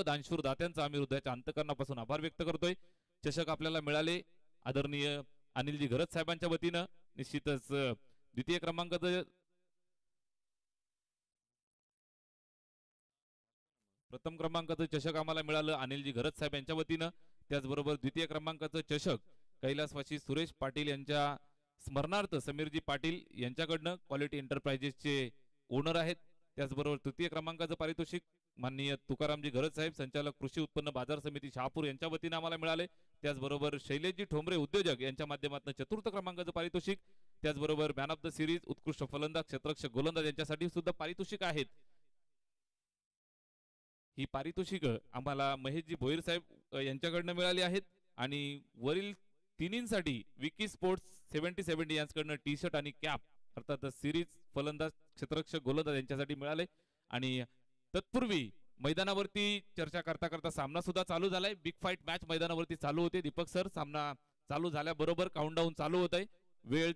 दानशूर दात्यांचा आम्ही हृदयाच्या अंतकरणापासून आभार व्यक्त करतोय. चषक आपल्याला मिळाले आदरणीय अनिलजी घरत साहेबांच्या वतीनं. निश्चितच द्वितीय क्रमांकाचं प्रथम क्रमांकाचं चषक आम्हाला मिळालं अनिलजी घरत साहेब यांच्या वतीनं. त्याचबरोबर द्वितीय क्रमांकाचं चषक कैलासवासी सुरेश पाटील यांच्या स्मरणार्थ समीरजी पाटील यांच्याकडनं क्वालिटी एंटरप्राइजेसचे ओनर आहेत. त्याचबरोबर तृतीय क्रमांकाचं पारितोषिक माननीय तुकारामजी घरत साहेब संचालक कृषी उत्पन्न बाजार समिती शहापूर यांच्या वतीनं आम्हाला मिळाले. त्याचबरोबर शैलेशजी ठोंबरे उद्योजक यांच्या माध्यमातून चतुर्थ क्रमांकाचं पारितोषिक. त्याचबरोबर मॅन ऑफ द सिरीज उत्कृष्ट फलंदाज क्षेत्ररक्षक गोलंदाज यांच्यासाठी सुद्धा पारितोषिक आहेत. ही पारितोषिक आम्हाला महेशजी भोईर साहेब यांच्याकडनं मिळाली आहेत. आणि वरील तिन्हींसाठी विकी स्पोर्ट्स 7070 यांच्याकडनं टी शर्ट आणि कॅप अर्थात सिरीज फलंदाज क्षेत्ररक्षक गोलंदाज यांच्यासाठी मिळाले. आणि तत्पूर्वी मैदानावरती चर्चा करता करता सामना सुद्धा चालू झालाय. बिग फाईट मॅच मैदानावरती चालू होते. दीपक सर, सामना चालू झाल्याबरोबर काउंटडाऊन चालू होत आहे. वेळ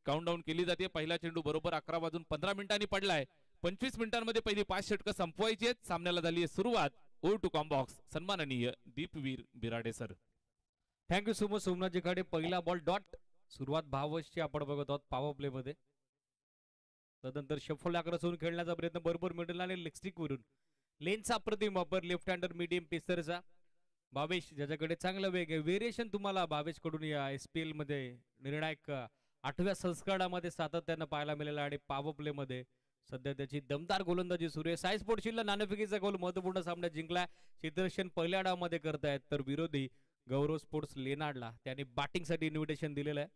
काउंटडाऊन केली जाते. पहिला चेंडू बरोबर 11:15 पडलाय. 25 मिनिटांमध्ये पहिली 5 षटकं संपवायची आहेत. सामन्याला झाली आहे सुरुवात. ओव्हर टू कॉम्बॉक्स सन्माननीय Deepveer Birade sir. Thank you so much Somnathji Khade. पहिला बॉल डॉट. सुरुवात भावची आपण बघत आहोत पॉवर प्ले मध्ये. तदनंतर शफल आक्रसून खेळण्याचा प्रयत्न बरोबर मिडल आणि लेग स्टिक वरून लेनचा अप्रतिम वापर लेफ्ट हँडर मीडियम पेसरचा भावेश ज्याच्याकडे चांगला वेग आहे. व्हेरिएशन तुम्हाला भावेश कडून या एसपीएल मध्ये निर्णायक 8व्या संस्करणामध्ये सातत्यानं पाहायला मिळाला. आणि पॉवर प्ले मध्ये सध्या त्याची दमदार गोलंदाजी सुरू आहे. साई स्पोर्ट्सला नाणेफेकीचा गोल महत्वपूर्ण सामना जिंकलाय. क्षेत्ररक्षण पहिल्या डावामध्ये करतायत तर विरोधी गौरव स्पोर्ट्स लेनार्डला त्याने बॅटिंगसाठी इन्व्हिटेशन दिलेलं आहे.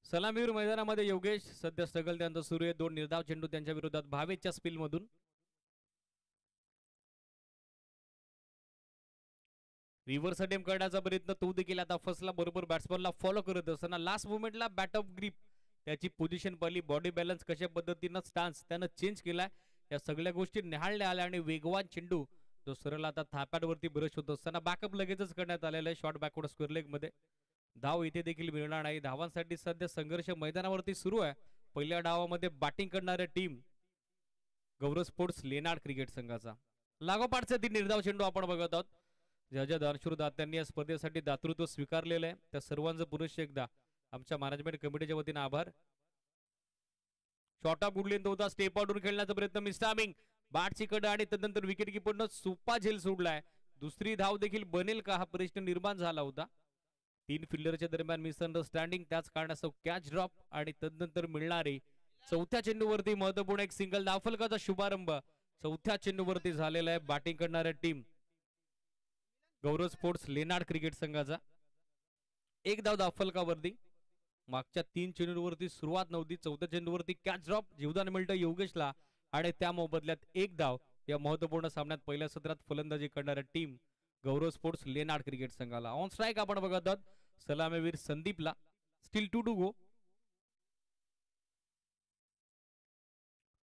सलामीवर मैदानामध्ये योगेश सध्या स्ट्रगल त्यांचा सुरू आहे. 2 निर्धाव चेंडू त्यांच्या विरोधात भावेशच्या स्पिल मधून. रिव्हर्स अटेम्प्ट करण्याचा प्रयत्न तो देखील आता फसला. बरोबर बॅट्समनला फॉलो करत असताना लास्ट मोमेंटला बॅट ऑफ ग्रिप त्याची पोझिशन पाहिली. बॉडी बॅलन्स कशा पद्धतीनं स्टान्स त्यानं चेंज केलाय. या सगळ्या गोष्टी निहाळल्या आल्या आणि वेगवान चेंडू जो सरळ आता थापॅडवरती ब्रश होत असताना बॅकअप लगेचच करण्यात आलेला आहे. शॉर्ट बॅकवर्ड स्क्वेअर लेग मध्ये धाव इथे देखील मिळणार नाही. धावांसाठी सध्या संघर्ष मैदानावरती सुरू आहे. पहिल्या डावामध्ये बॅटिंग करणाऱ्या team Gaurav sports Leonard cricket संघाचा. लागोपाठचे 3 निर्धाव चेंडू आपण बघत आहोत. ज्या ज्या दानशूर दात्यांनी या स्पर्धेसाठी दातृत्व स्वीकारलेलं आहे त्या सर्वांचं पुरुष एकदा आमच्या मॅनेजमेंट कमिटीच्या वतीने आभार. शॉर्ट ऑफ गुडलिन होता. स्टेप आउटून खेळण्याचा प्रयत्न मिस्टामिंग बॅटची कडे आणि तदनंतर विकेट किपरनं सोपा झेल सोडलाय. दुसरी धाव देखील बनेल का हा प्रश्न निर्माण झाला होता. 3 फिल्डरच्या दरम्यान मिसअंडरस्टँडिंग त्याच कारणास्तव कॅच ड्रॉप आणि तदनंतर मिळणारी चौथ्या चेंडूवरती महत्वपूर्ण एक सिंगल धावफलकाचा शुभारंभ चौथ्या चेंडूवरती झालेला आहे. बॅटिंग करणाऱ्या team Gaurav sports Leonard cricket संघाचा. एक धाव धावफलकावरती. मागच्या 3 चेंडूवरती सुरुवात नव्हती. चौथ्या चेंडूवरती कॅच ड्रॉप जीवदान मिळतं योगेशला आणि त्या मोबदल्यात एक धाव. या महत्वपूर्ण सामन्यात पहिल्या सत्रात फलंदाजी करणाऱ्या team Gaurav sports Leonard cricket संघाला. ऑन स्ट्राईक आपण बघत आहोत सलामीवीर संदीपला. Still 2 to go.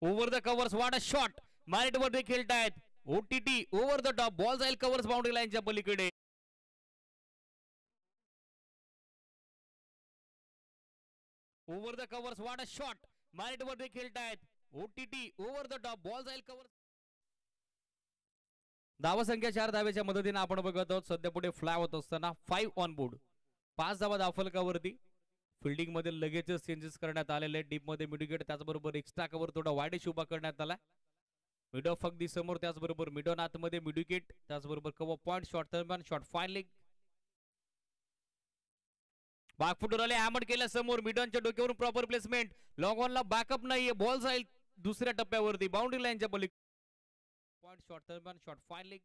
Over the covers what a shot. Merit वर खेळतायत. OTT over the top. Ball जाईल कव्हर्स बाउंड्री लाईनच्या पलीकडे. Over the covers what a shot. Merit वर खेळतायत. OTT over the top. Ball जाईल कव्हर्स. धावा संख्या 4 धावेच्या मदतीने आपण बघत आहोत. सध्या पुढे फ्लाय होत असताना 5 ऑन बोर्ड. 5 धावा धावफलकावरती. फिल्डिंग मध्ये लगेचच चेंजेस करण्यात आलेले. डीप मध्ये मिडविकेट त्याचबरोबर एक्स्ट्रा कव्हर थोडा वाईडिश उभा करण्यात आला. मिड ऑफ अगदी समोर त्याचबरोबर मिड ऑन आतमध्ये मिडविकेट त्याचबरोबर cover point short turn short fine leg. बॅकफुटर आले हॅमर केल्या समोर मिडॉनच्या डोक्यावरून प्रॉपर प्लेसमेंट. लॉंग ऑनला बॅकअप नाहीये. बॉल जाईल दुसऱ्या टप्प्यावरती बाउंड्री लाईनच्या पलीकडे. Point short turn short fine leg.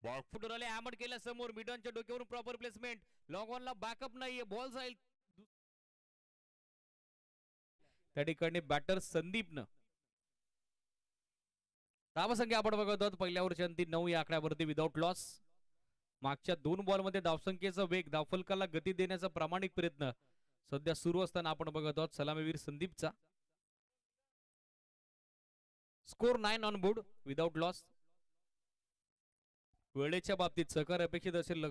बॅकफुटर आले हॅमर केल्या समोर मिडॉनच्या डोक्यावरून प्रॉपर प्लेसमेंट. लॉंग ऑनला बॅकअप नाहीये. बॉल जाईल त्या ठिकाणी बॅटर संदीपनं. धावसंख्या आपण बघत आहोत पहिल्या ओव्हरच्या अंती 9 या आकड्यावरती विदाउट लॉस. मागच्या 2 बॉलमध्ये धावसंख्येचा वेग धावफलकाला गती देण्याचा प्रामाणिक प्रयत्न सध्या सुरू असताना आपण बघत आहोत सलामीवीर संदीपचा. Score 9 on board without loss. वेळेच्या बाबतीत सहकार अपेक्षित असेल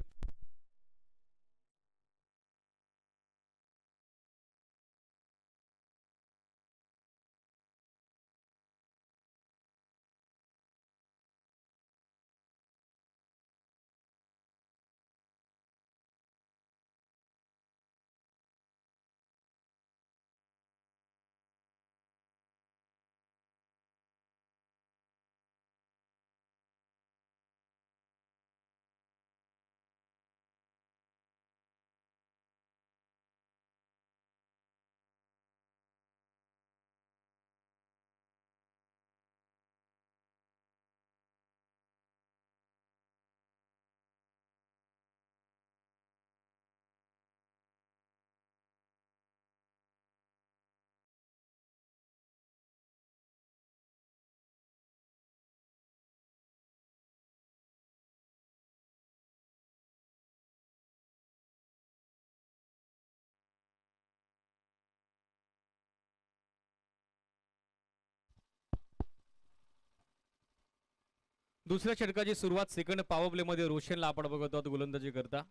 दुसऱ्या षटकाची सुरुवात सेकंड पॉवर प्ले मध्ये रोशनला आपण बघत आहोत गोलंदाजी करता.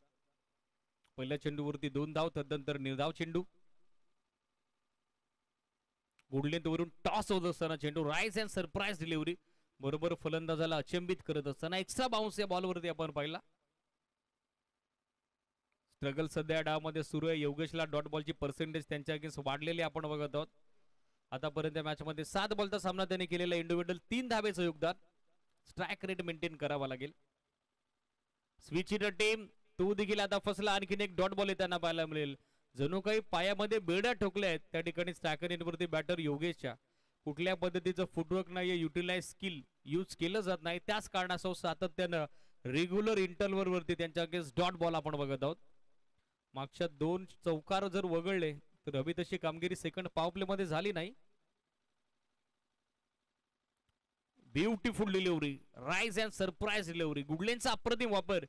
पहिल्या चेंडूवरती 2 धाव, तदनंतर निर्धाव चेंडू. गुडलेंथ वरून टॉस होत असताना चेंडू राईज अँड सरप्राईज डिलिव्हरी, बरोबर फलंदाजाला अचंबित करत असताना एक्स्ट्रा बाउन्स या बॉलवरती आपण पाहिला. स्ट्रगल सध्या डावमध्ये सुरू आहे. योगेशला डॉट बॉलची पर्सेंटेज त्यांच्या अगेन्स्ट वाढलेली आपण बघत आहोत. आतापर्यंत मॅच मध्ये 7 बॉलचा सामना त्याने केलेला. इंडिव्हिज्युअल 3 धावेचं योगदान. स्ट्राईक रेट मेंटेन करावा लागेल. स्विच हिटर टीम तो देखील आता फसला. आणखीन एक डॉट बॉल येताना पाहायला मिळेल. जणू काही पायामध्ये बेड्या ठोकल्या आहेत त्या ठिकाणी स्ट्रायकर नेटवरती बॅटर योगेशच्या. कुठल्या पद्धतीचं फुटवर्क नाहीये, युटिलाइज स्किल यूज केलं जात नाही. त्याच कारणास्तव सातत्यानं रेग्युलर इंटरव्हल वरती त्यांच्या अगेन्स्ट डॉट बॉल आपण बघत आहोत. मागच्या 2 चौकार जर वगळले तर हवी तशी कामगिरी सेकंड पॉवर प्ले मध्ये झाली नाही. Beautiful delivery, rise and surprise delivery. गुडलेंचा अप्रतिम वापर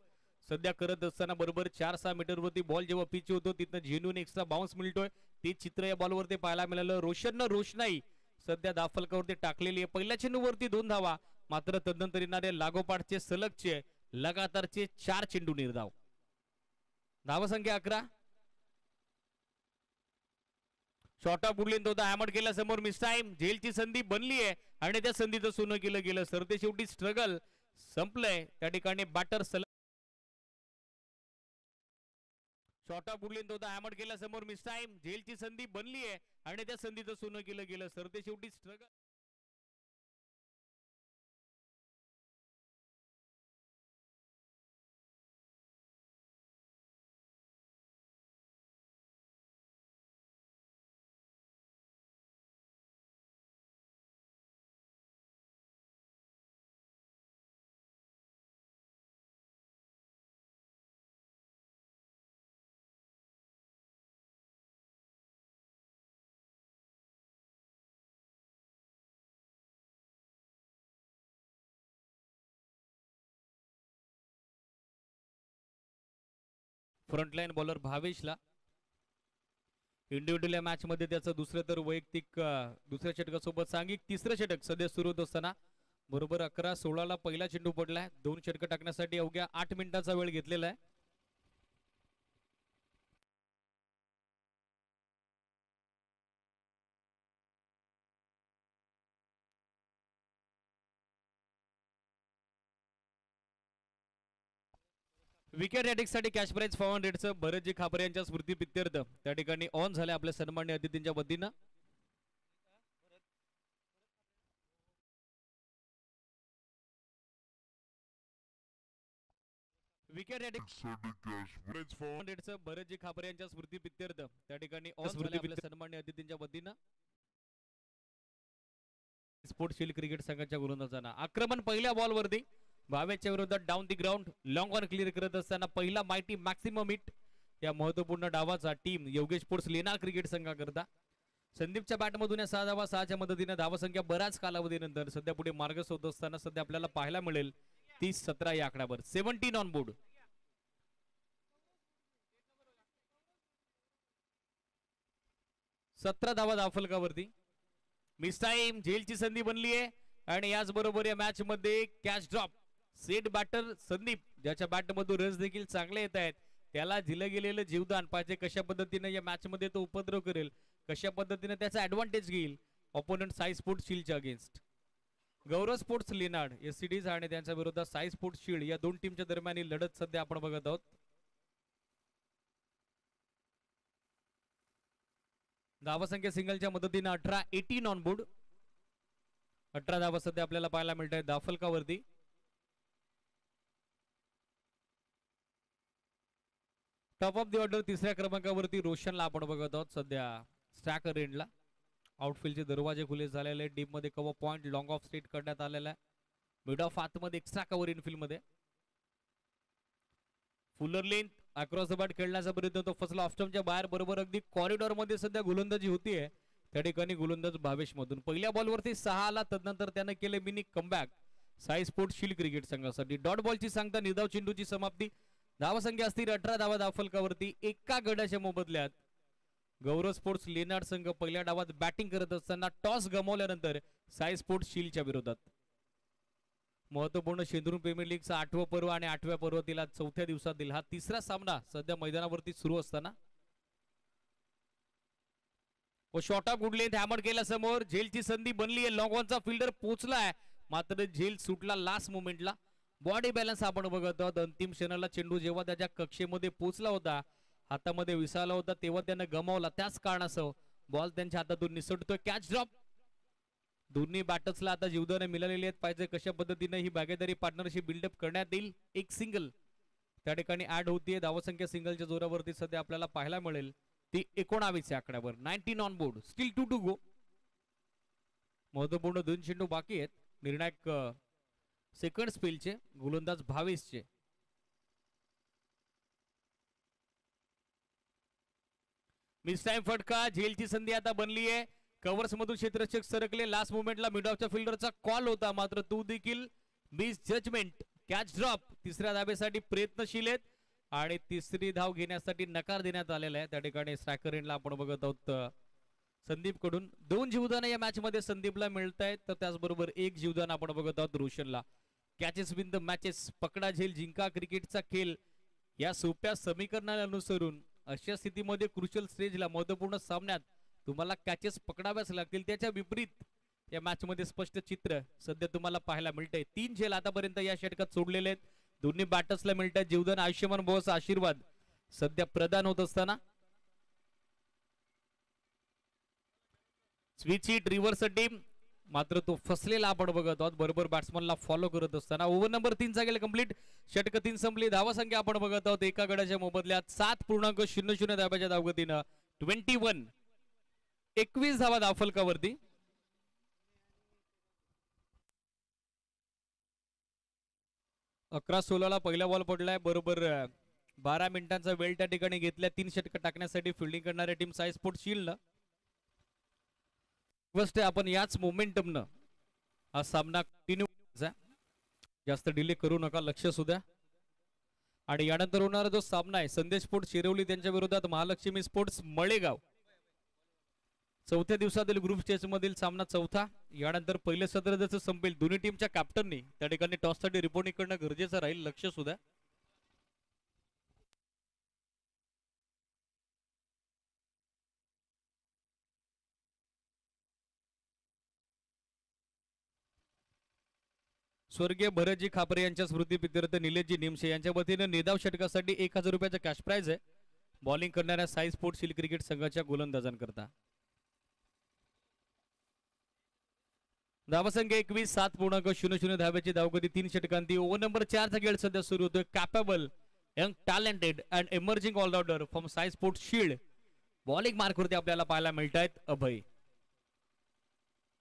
सध्या करत असताना बरोबर 4-6 मीटर वरती बॉल जेव्हा पिच होतो तिथं जेन्युइन एक्स्ट्रा बाउन्स मिळतोय. ते चित्र या बॉलवरती पाहायला मिळालं. रोशननं रोषणाई सध्या दाफलकावरती टाकलेली आहे. पहिल्या चेंडूवरती 2 धावा, मात्र तदनंतर येणारे लागोपाठचे सलगचे लगातारचे 4 चेंडू निर्धाव. धावसंख्या 11. शॉर्ट ऑफ गुडलेंथ होता, हॅमर केला समोर, मिस टाइम. झेलची संधी बनली आहे आणि त्या संधीचं सोनं केलं गेलं. सरते शेवटी स्ट्रगल संपलंय त्या ठिकाणी. बॅटर सलग शॉर्ट ऑफ गुडलेंथ होता, हॅमर केला समोर, मिस टाइम. झेलची संधी बनली आहे आणि त्या संधीचं सोनं केलं गेलं. सरते शेवटी स्ट्रगल. फ्रंटलाईन बॉलर भावेशला इंडिव्हिज्युअल मॅच मध्ये त्याचं दुसरं तर वैयक्तिक दुसऱ्या षटकासोबत सांघिक तिसरं षटक सध्या सुरू होत असताना बरोबर 11-16 पहिला चेंडू पडलाय. 2 षटकं टाकण्यासाठी अवघ्या 8 मिनिटांचा वेळ घेतलेला आहे. Wicket रॅटिंगसाठी cash price 500चं Bharatji Khapre यांच्या स्मृती प्रित्यर्थ त्या ठिकाणी ऑन झाले आपल्या सन्मान्य अतिथींच्या वतीनं. विकेट रॅटिंग भरतजी खापरे यांच्या स्मृती प्रित्यर्थ त्या ठिकाणी ऑन झाले आपल्या सन्मान्य अतिथींच्या वतीनं. स्पोर्ट्स शील्ड क्रिकेट संघाच्या गोलंदाजांना आक्रमण पहिल्या बॉलवरती भावेच्या विरोधात down the ground long on clear करत असताना पहिला माइटी मॅक्सिमम हिट या महत्वपूर्ण डावाचा टीम योगेश स्पोर्ट्स लेणार क्रिकेट संघाकरता. संदीपच्या बॅटमधून या 6 धावा, 6च्या मदतीने धावसंख्या बऱ्याच कालावधीनंतर सध्या पुढे मार्गस्थ होत असताना सध्या आपल्याला पाहायला मिळेल 30-17 या आकड्यावर. 17 ऑन बोर्ड. सतरा धावा दाफलकावरती. Miss time. झेलची संधी बनली आहे आणि याच बरोबर या मॅच मध्ये catch drop. Set batter Sandeep ज्याच्या बॅट मधून रन्स देखील चांगले येत आहेत त्याला दिलं गेलेलं जीवदान पाहिजे. कशा पद्धतीने या मॅच मध्ये तो उपद्रव करेल, कशा पद्धतीने त्याचा ऍडव्हान्टेज घेईल ऑपोनंट साई स्पोर्ट्स शील्डच्या अगेन्स्ट. गौरव स्पोर्ट्स लेनार्ड एससीडीज आणि त्यांच्या विरोधात साई स्पोर्ट्स शील्ड या 2 टीमच्या दरम्यान ही लढत सध्या आपण बघत आहोत. धावसंख्या सिंगलच्या मदतीने 18 ऑन बोर्ड. 18 धावा सध्या आपल्याला पाहायला मिळत आहेत दाफलकावरती. टॉप ऑफ द ऑर्डर तिसऱ्या क्रमांकावरती रोशनला आपण बघत आहोत सध्या स्ट्रायकर एंडला. आउटफील्डचे दरवाजे खुले झालेले आहेत. डीप मध्ये cover point long of straight करण्यात आलेला आहे. मिड ऑफ आतमध्ये एक्स्ट्रा कव्हर इनफील्ड मध्ये. Fuller length across the bat खेळण्याचा प्रयत्न तो फसला ऑफस्टमच्या बाहेर. बरोबर अगदी कॉरिडॉर मध्ये सध्या गोलंदाजी होतीये त्या ठिकाणी गोलंदाज भावेश मधून. पहिल्या बॉलवरती 6 आला, तदनंतर त्याने केले mini comeback Sai sports shield cricket संघासाठी. डॉट बॉलची सांगता निर्धाव चेंडूची समाप्ती. धावसंख्या असतील 18 धावा दाफलकावरती. एका गडाच्या मोबदल्यात गौरव स्पोर्ट्स लेनार्ड संघ पहिल्या डावात बॅटिंग करत असताना टॉस गमावल्यानंतर साई स्पोर्ट्स शील्डच्या विरोधात महत्वपूर्ण शेंदूर प्रीमियर लीगचा 8वं पर्व आणि 8व्या पर्वातील आज 4थ्या दिवसातील हा तिसरा सामना सध्या मैदानावरती सुरू असताना व shot of good length hammer केला समोर. झेलची संधी बनली आहे. लॉंग ऑनचा फिल्डर पोहोचलाय मात्र झेल सुटला लास्ट मोमेंटला. बॉडी बॅलन्स आपण बघत आहोत. अंतिम क्षणाला चेंडू जेव्हा त्याच्या कक्षेमध्ये पोहोचला होता, हातामध्ये विसावला होता, तेव्हा त्यानं गमावला. त्याच कारणासह बॉल त्यांच्या हातातून निसटतोय. Catch drop. दोन्ही बॅटर्सला आता जीवदाने मिळालेली आहेत. पाहिजे कशा पद्धतीने ही भागीदारी पार्टनरशिप बिल्डअप करण्यात येईल. एक सिंगल त्या ठिकाणी ऍड होतीये. धावसंख्या सिंगलच्या जोरावरती सध्या आपल्याला पाहायला मिळेल ती 19 या आकड्यावर. 19 on board. Still 2 to go. महत्वपूर्ण 2 चेंडू बाकी आहेत. निर्णायक सेकंड स्पेलचे गोलंदाज भावेशचे. मिस टाइम फटका. झेलची संधी आता बनली आहे. कव्हर्स मधून क्षेत्ररक्षक सरकले. लास्ट मोमेंटला मिड ऑफच्या फिल्डरचा कॉल होता मात्र तो देखील मिस जजमेंट. Catch drop. तिसऱ्या धाबेसाठी प्रयत्नशील आहेत आणि तिसरी धाव घेण्यासाठी नकार देण्यात आलेला आहे. त्या ठिकाणी स्ट्रायकर एंडला आपण बघत आहोत संदीप कडून 2 जीवदान या मॅच मध्ये संदीपला मिळत आहेत. तर त्याचबरोबर 1 जीवदान आपण बघत आहोत रोशनला. Catches win the matches. पकडा झेल जिंका क्रिकेटचा खेळ या सोप्या समीकरणाला अनुसरून अशा स्थितीमध्ये क्रुशियल स्टेजला महत्वपूर्ण सामन्यात तुम्हाला कॅचेस पकडाव्याच लागतील. त्याच्या विपरीत या मॅच मध्ये स्पष्ट चित्र सध्या तुम्हाला पाहायला मिळतंय. 3 झेल आतापर्यंत या षटकात सोडलेले आहेत. दोन्ही बॅटर्सला मिळत आहेत जीवदान. आयुष्यमान भाऊचा आशीर्वाद सध्या प्रदान होत असताना स्विच हिट रिव्हर्स टीम मात्र तो फसलेला आपण बघत आहोत. बरोबर बॅट्समनला फॉलो करत असताना ओव्हर नंबर 3 चा गेला कंप्लीट. षटक 3 संपली. धावा संख्या आपण बघत आहोत एका गड्याच्या मोबदल्यात 7.00 धाब्याच्या धावगतीनं 21 धावा धावफलकावरती. अकरा 16 पहिला बॉल पडलाय. बरोबर 12 मिनिटांचा वेळ त्या ठिकाणी घेतल्या 3 षटक टाकण्यासाठी फिल्डिंग करणाऱ्या team Sai sports shield first आपण याच मोमेंटमनं हा सामना कंटिन्यू करायचा. जास्त डिले करू नका. लक्ष सुद्धा. आणि यानंतर होणारा जो सामना आहे संदेश स्पोर्ट्स शिरवली त्यांच्या विरोधात महालक्ष्मी स्पोर्ट्स मळेगाव. 4थ्या दिवसातील ग्रुप स्टेज मधील सामना 4था. यानंतर पहिलं सत्र जसं संपेल दोन्ही टीमच्या कॅप्टननी त्या ठिकाणी टॉस साठी रिपोर्टिंग करणं गरजेचं राहील. लक्ष सुद्धा. स्वर्गीय भरतजी खापरे यांच्या स्मृती प्रित्यर्थ निलेशजी निमशे यांच्या वतीने निदाव षटकासाठी 1000 रुपयाचा कॅश प्राइज आहे. बॉलिंग करणाऱ्या साई स्पोर्ट्स शील्ड क्रिकेट संघाच्या गोलंदाजांकरता. धावसंख्या 21. 7.00 धाब्याची धावगती 3 षटकांती. ओव्हर नंबर 4 चा खेळ सध्या सुरू होतोय. Capable young talented and emerging allrounder from Sai sports shield bowling मार्कवरती आपल्याला पाहायला मिळत आहेत. अभय.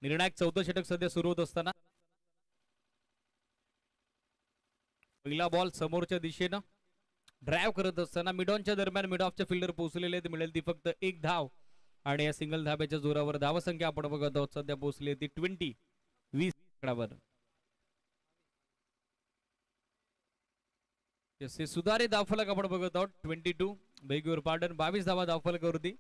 निर्णायक 4थं षटक सध्या सुरू होत असताना पहिला बॉल समोरच्या दिशेनं ड्राइव्ह करत असताना मिडॉनच्या दरम्यान मिड ऑफच्या फिल्डर पोहोचलेले आहेत. मिळेल ती फक्त 1 धाव आणि या सिंगल धाब्याच्या जोरावर धावसंख्या आपण बघत आहोत सध्या पोहोचली ती 20 आकड्यावर. सुधारित धावफलक आपण बघत आहोत 22. बेग युअर पार्डन. 22 धावा धावफलकावरती.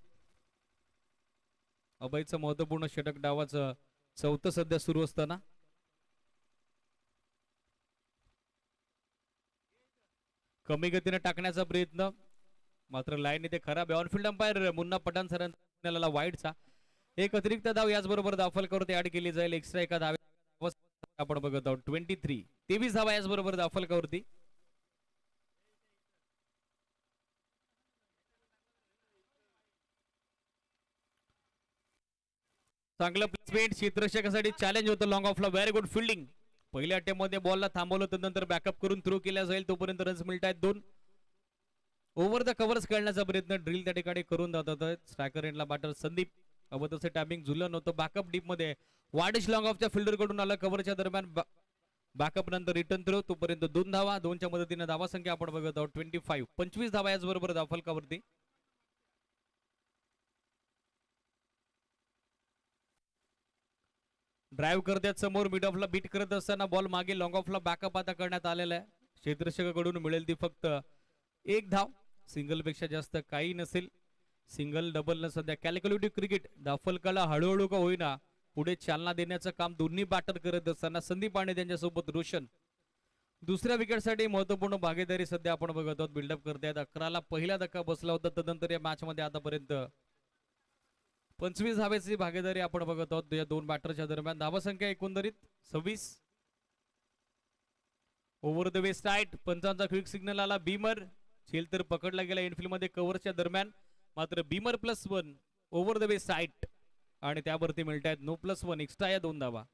अभयचं महत्वपूर्ण षटक डावाचं 4थं सध्या सुरू असताना कमी गतीने टाकण्याचा प्रयत्न मात्र लाईन इथे खराब आहे. ऑनफिल्ड अंपायर मुन्ना पठाण सरांना वाईडचा. एक अतिरिक्त धाव याचबरोबर धावफलकावरती ऍड केली जाईल. एक्स्ट्रा एका धाव आपण बघत आहोत 23. 23 धावा याचबरोबर धावफलकावरती. चांगलं प्लेसमेंट. क्षेत्ररक्षकासाठी चॅलेंज होतं लॉंग ऑफला. Very good fielding. पहिल्या अटेम्प्ट मध्ये बॉलला थांबवलं त्यानंतर बॅकअप करून थ्रो केला जाईल. तोपर्यंत रन्स मिळत आहेत 2. ओव्हर द कव्हर्स खेळण्याचा प्रयत्न ड्रिल त्या ठिकाणी करून जातात. स्ट्रायकर एंडला बॅटर संदीप. अबतसे टायमिंग झुलं नव्हतं. बॅकअप डीप मध्ये वाडिश लॉंग ऑफच्या फिल्डर कडून आलं. कव्हरच्या दरम्यान बॅकअप नंतर रिटर्न थ्रो. तोपर्यंत 2 धावा. 2च्या मदतीने धावा संख्या आपण बघत आहोत 25. 25 धावा याचबरोबर धावफलकावरती. ड्राइव्ह करतात समोर. मिड ऑफला बीट करत असताना बॉल मागे लॉंग ऑफला बॅकअप आता करण्यात आलेला आहे. क्षेत्ररक्षकाकडून मिळेल ती फक्त 1 धाव. सिंगल पेक्षा जास्त काही नसेल. सिंगल डबल न सध्या कॅल्क्युलेटिव्ह क्रिकेट धावफलकाला हळूहळू का होईना पुढे चालना देण्याचं काम दोन्ही बॅटर करत असताना संदीप आणि त्यांच्यासोबत रोशन दुसऱ्या विकेटसाठी महत्वपूर्ण भागीदारी सध्या आपण बघत आहोत. बिल्डअप करतायत. 11ला पहिला धक्का बसला होता. तदनंतर या मॅच मध्ये आतापर्यंत 25 धावेची भागीदारी आपण बघत आहोत या दोन बॅटरच्या दरम्यान. धावसंख्या एकंदरीत 26. Over the waist height. पंचांचा क्विक सिग्नल आला. बीमर झेल तर पकडला गेला इनफिल्ड मध्ये कव्हरच्या दरम्यान. मात्र beamer +1 over the waist height आणि त्यावरती मिळत आहेत नो+1 एक्स्ट्रा या 2 धावा.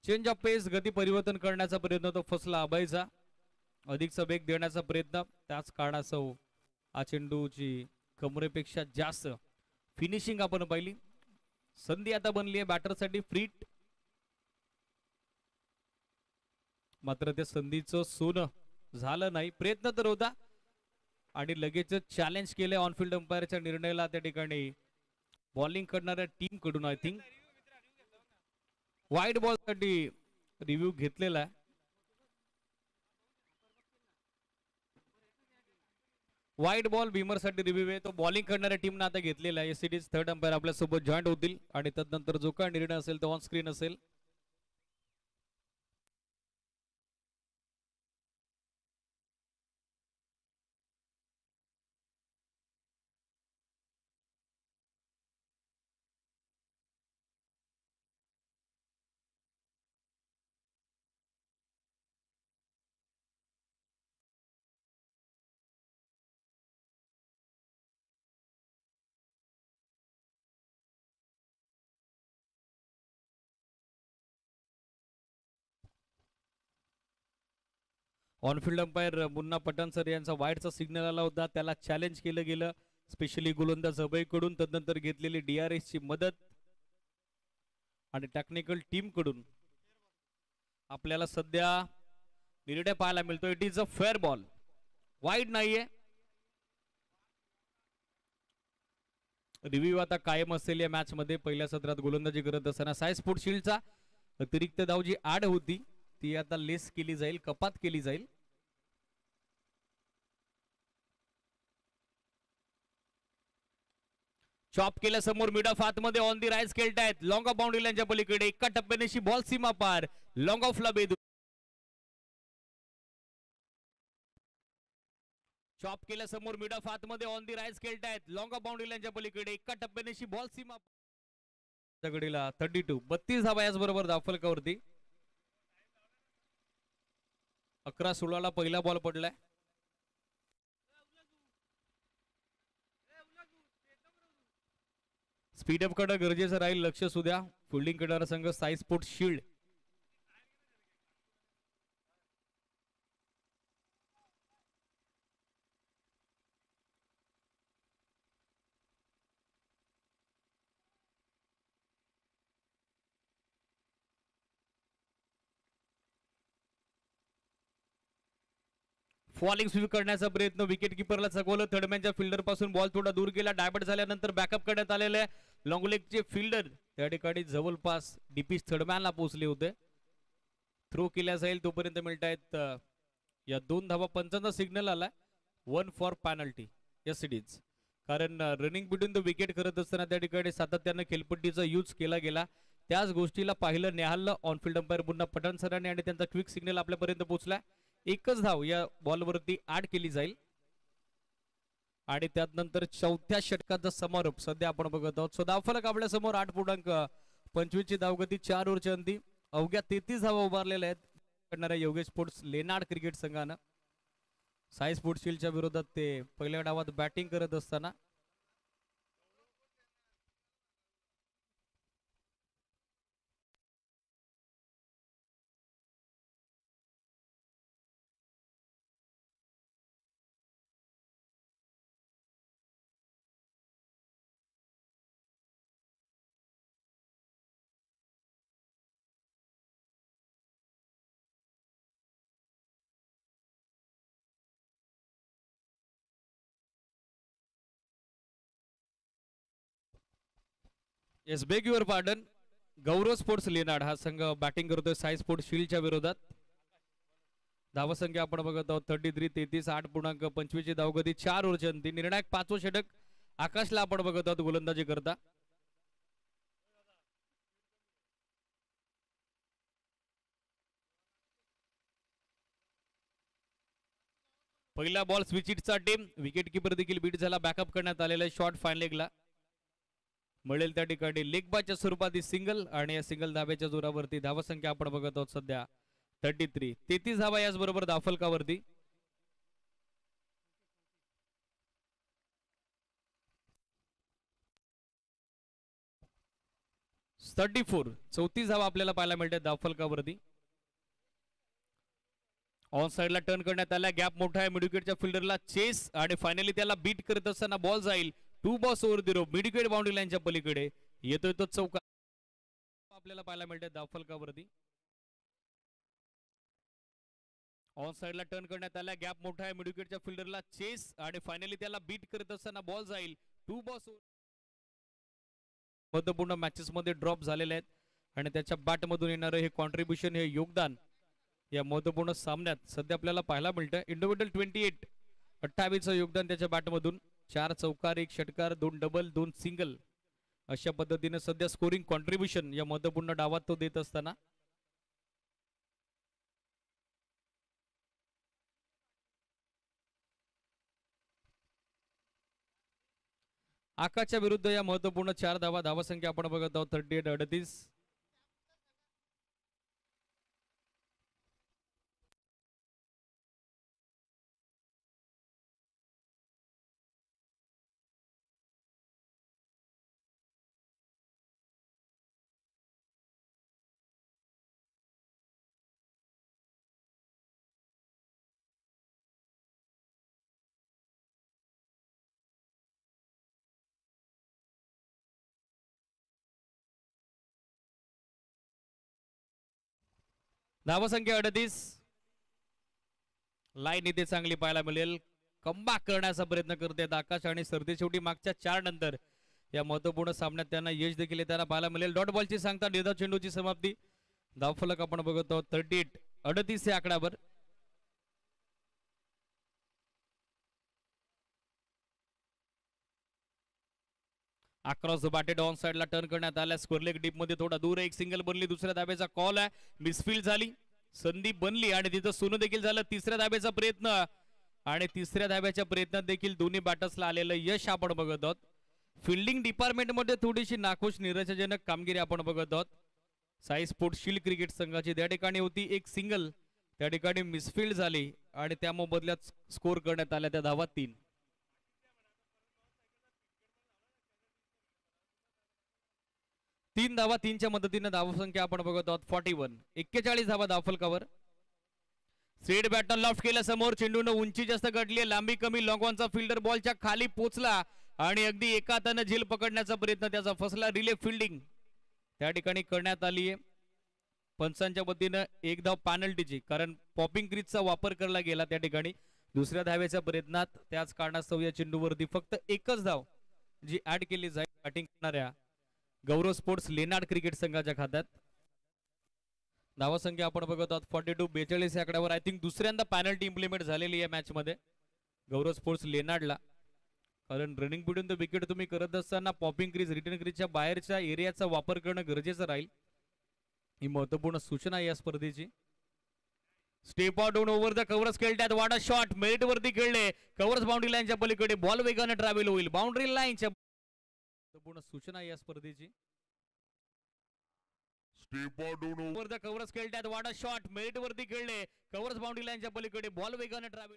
चेंज ऑफ पेस गती परिवर्तन करण्याचा प्रयत्न तो फसला अभयचा. अधिकचा वेग देण्याचा प्रयत्न त्याच कारणासह हा चेंडूची कमरेपेक्षा जास्त फिनिशिंग आपण पाहिली. संधी आता बनली आहे बॅटरसाठी फ्रीट. मात्र त्या संधीचं सोनं झालं नाही. प्रयत्न तर होता आणि लगेच चॅलेंज केले ऑनफिल्ड अंपायरच्या निर्णयाला त्या ठिकाणी बॉलिंग करणाऱ्या टीम कडून. आय थिंक वाईट बॉल साठी रिव्ह्यू घेतलेला आहे. वाईट बॉल भीमर साठी रिव्ह्यू आहे तो बॉलिंग करणाऱ्या टीमने आता घेतलेला आहे. एसीडीज थर्ड अंपायर आपल्या सोबत जॉईंट होतील आणि तदनंतर जो काय निर्णय असेल तो ऑन स्क्रीन असेल. On field umpire Munna Pathan sir यांचा वाईटचा सिग्नल आला होता. त्याला चॅलेंज केलं गेलं स्पेशली गोलंदाज अभय कडून. तदनंतर घेतलेली DRS ची मदत आणि टेक्निकल टीम कडून आपल्याला सध्या निर्णय पाहायला मिळतो. It is a fair ball. वाईट नाहीये. रिव्ह्यू आता कायम असेल या मॅच मध्ये. पहिल्या सत्रात गोलंदाजी करत असताना साय स्पोर्ट शील्डचा अतिरिक्त धाव जी आड होती ती आता लेस केली जाईल, कपात केली जाईल. चॉप केल्या समोर मिड ऑफ आतमध्ये ऑन दी राईज खेळतायत. लॉंग ऑफ बाउंड्री लाईनच्या पलीकडे एका टप्प्यानेशी बॉल सीमा पार. लॉंग ऑफला बेदू. चॉप केल्या समोर मिड ऑफ आतमध्ये ऑन दी राईज खेळतायत. लॉंग ऑफ बाउंड्री लाईनच्या पलीकडे एका टप्प्यानेशी बॉल सीमा घडीला 32 32 धावा याच बरोबर धावफलकावरती. 11-16 पहिला बॉल पडलाय. स्पीडअप कडे गरजेचं राहील लक्ष सुद्या. फिल्डिंग करणारा संघ Sai sport shield. Falling sweep करण्याचा प्रयत्न विकेट किपरला चकवलं. थर्डमॅनच्या फिल्डर पासून बॉल थोडा दूर गेला. डायवर्ट झाल्यानंतर बॅकअप करण्यात आलेले लॉंग लेगचे फिल्डर त्या ठिकाणी जवळपास डीपीस थर्डमॅनला पोहोचले होते. थ्रो केल्या जाईल तोपर्यंत मिळतायत या 2 धावा. पंचांचा सिग्नल आला 1 फॉर पेनल्टी एसीडीज. कारण रनिंग बिटवीन द विकेट करत असताना त्या ठिकाणी सातत्यानं खेळपट्टीचा यूज केला गेला. त्याच गोष्टीला पाहिलं निहाळलं ऑनफिल्ड अंपायर मुन्ना पठाण सरांनी आणि त्यांचा क्विक सिग्नल आपल्यापर्यंत पोहोचला. एकच धाव या बॉलवरती ऍड केली जाईल आणि त्यानंतर चौथ्या षटकाचा समारोप सध्या आपण बघत आहोत. धावफलक आपल्या समोर 8.25 ची धावगती 4 ओव्हरच्या अंती. अवघ्या 33 धावा उभारलेल्या आहेत करणाऱ्या योगेश स्पोर्ट्स लेनाड क्रिकेट संघानं. साई स्पोर्ट्स शील्डच्या विरोधात ते पहिल्या डावात बॅटिंग करत असताना yes beg your pardon. Gaurav sports Leonard हा संघ बॅटिंग करतोय साई स्पोर्ट्स शील्डच्या विरोधात. धावसंख्या आपण बघत आहोत 33 33 8.25 ची धावगती 4 ओव्हरच्या अंती. निर्णायक 5वं षटक आकाशला आपण बघत आहोत गोलंदाजी करता. पहिला बॉल स्विचिटचा टीम, विकेट किपर देखील बीट झाला, बॅकअप करण्यात आलेला शॉट फाईन लेगला मिळेल त्या ठिकाणी लेग बायच्या स्वरूपात ही सिंगल आणि या सिंगल धाब्याच्या जोरावरती धावसंख्या आपण बघत आहोत सध्या 33. 33 धावा याचबरोबर धावफलकावरती. .34 34 धावा आपल्याला पाहायला मिळते धावफलकावरती. ऑन साइडला टर्न करण्यात आला, गॅप मोठा आहे मिडविकेटच्या फिल्डरला चेस आणि फायनली त्याला बीट करत असताना बॉल जाईल 2 balls over the row midwicket boundary लाईनच्या पलीकडे येतोय तो चौका आपल्याला पाहायला मिळते धावफलकावरती. ऑन साइडला टर्न करण्यात आला, गॅप मोठा आहे मिडविकेटच्या फिल्डरला चेस आणि फायनली त्याला बीट करत असताना बॉल जाईल 2 बॉल्स महत्वपूर्ण मॅचेस मध्ये ड्रॉप झालेले आहेत आणि त्याच्या बॅट मधून येणारं हे कॉन्ट्रीब्युशन हे योगदान या महत्वपूर्ण सामन्यात सध्या आपल्याला पाहायला मिळतं. इंडिव्हिज्युअल 28 योगदान त्याच्या बॅट मधून 4 चौकार 1 षटकार 2 डबल 2 सिंगल अशा पद्धतीने सध्या स्कोरिंग कॉन्ट्रीब्युशन या महत्वपूर्ण डावात तो देत असताना आकाशच्या विरुद्ध या महत्वपूर्ण 4 धावा धावसंख्या आपण बघत आहोत 38-38. धावसंख्या 38. लाईन इथे चांगली पाहायला मिळेल, कमबॅक करण्याचा प्रयत्न करते आकाश आणि सरते शेवटी मागच्या 4 नंतर या महत्वपूर्ण सामन्यात त्यांना यश देखील येताना पाहायला मिळेल. डॉट बॉलची सांगता निर्धाव चेंडूची समाप्ती. धावफलक आपण बघत आहोत 38 या आकड्यावर. अक्रॉस द बॅटेड ऑन साइडला टर्न करण्यात आला, स्क्वेअर लेग डीप मध्ये थोडा दूर एक सिंगल बनली, दुसऱ्या धाब्याचा कॉल आहे, मिसफील्ड झाली, संधी बनली आणि तिथं सोनं देखील झालं. तिसऱ्या धाब्याचा प्रयत्न आणि तिसऱ्या धाब्याच्या प्रयत्नात देखील दोन्ही बॅटर्सला आलेलं यश आपण बघत आहोत. फिल्डिंग डिपार्टमेंट मध्ये थोडीशी नाखुश निराशाजनक कामगिरी आपण बघत आहोत. साई स्पोर्ट्स शील्ड क्रिकेट संघाची त्या ठिकाणी होती एक सिंगल, त्या ठिकाणी मिसफील्ड झाली आणि त्या मोबदल्यात स्कोर करण्यात आल्या त्या धावा 3. 3 धावा 3च्या मदतीने धावसंख्या आपण बघत आहोत 41. 41 धावा धावफलकावर. स्ट्रेट बॅटन लॉफ्ट केल्या समोर, चेंडूनं उंची जास्त गाठली, लांबी कमी, लॉंगॉनचा फिल्डर बॉलच्या खाली पोचला आणि अगदी एका हाताने झेल पकडण्याचा प्रयत्न त्याचा फसला. रिले फिल्डिंग त्या ठिकाणी करण्यात आली आहे पंचांच्या वतीनं. 1 धाव पॅनल्टीची, कारण पॉपिंग क्रीजचा वापर करला गेला त्या ठिकाणी. दुसऱ्या धावेच्या प्रयत्नात त्याच कारणास्तव या चेंडूवरती फक्त एकच धाव जी ऍड केली जाईल बॅटिंग करणाऱ्या गौरव स्पोर्ट्स लेनार्ड क्रिकेट संघाच्या खात्यात. धावसंख्या आपण बघत आहोत 42. 42 या आकड्यावर आय थिंक दुसऱ्यांदा पॅनल्टी इम्प्लिमेंट झालेली आहे मॅच मध्ये गौरव स्पोर्ट्स लेनार्डला, कारण रनिंग बिटवीन द विकेट तुम्ही करत असताना पॉपिंग क्रीज रिटर्न क्रीजच्या बाहेरच्या एरियाचा वापर करणं गरजेचं राहील. ही महत्वपूर्ण सूचना आहे या स्पर्धेची. Step out down over the covers खेळतात, वाडा शॉट मेरिट वरती खेळले, कव्हर्स बाउंड्री लाईनच्या पलीकडे बॉल वेगाने ट्रॅव्हल होईल. बाउंड्री लाईनच्या महत्वपूर्ण सूचना आहे या स्पर्धेची. Step out down over the covers खेळतात, वाडा शॉट मेरिट वरती खेळले, कव्हर्स बाउंड्री लाईनच्या पलीकडे बॉल वेगाने ट्रॅव्हल.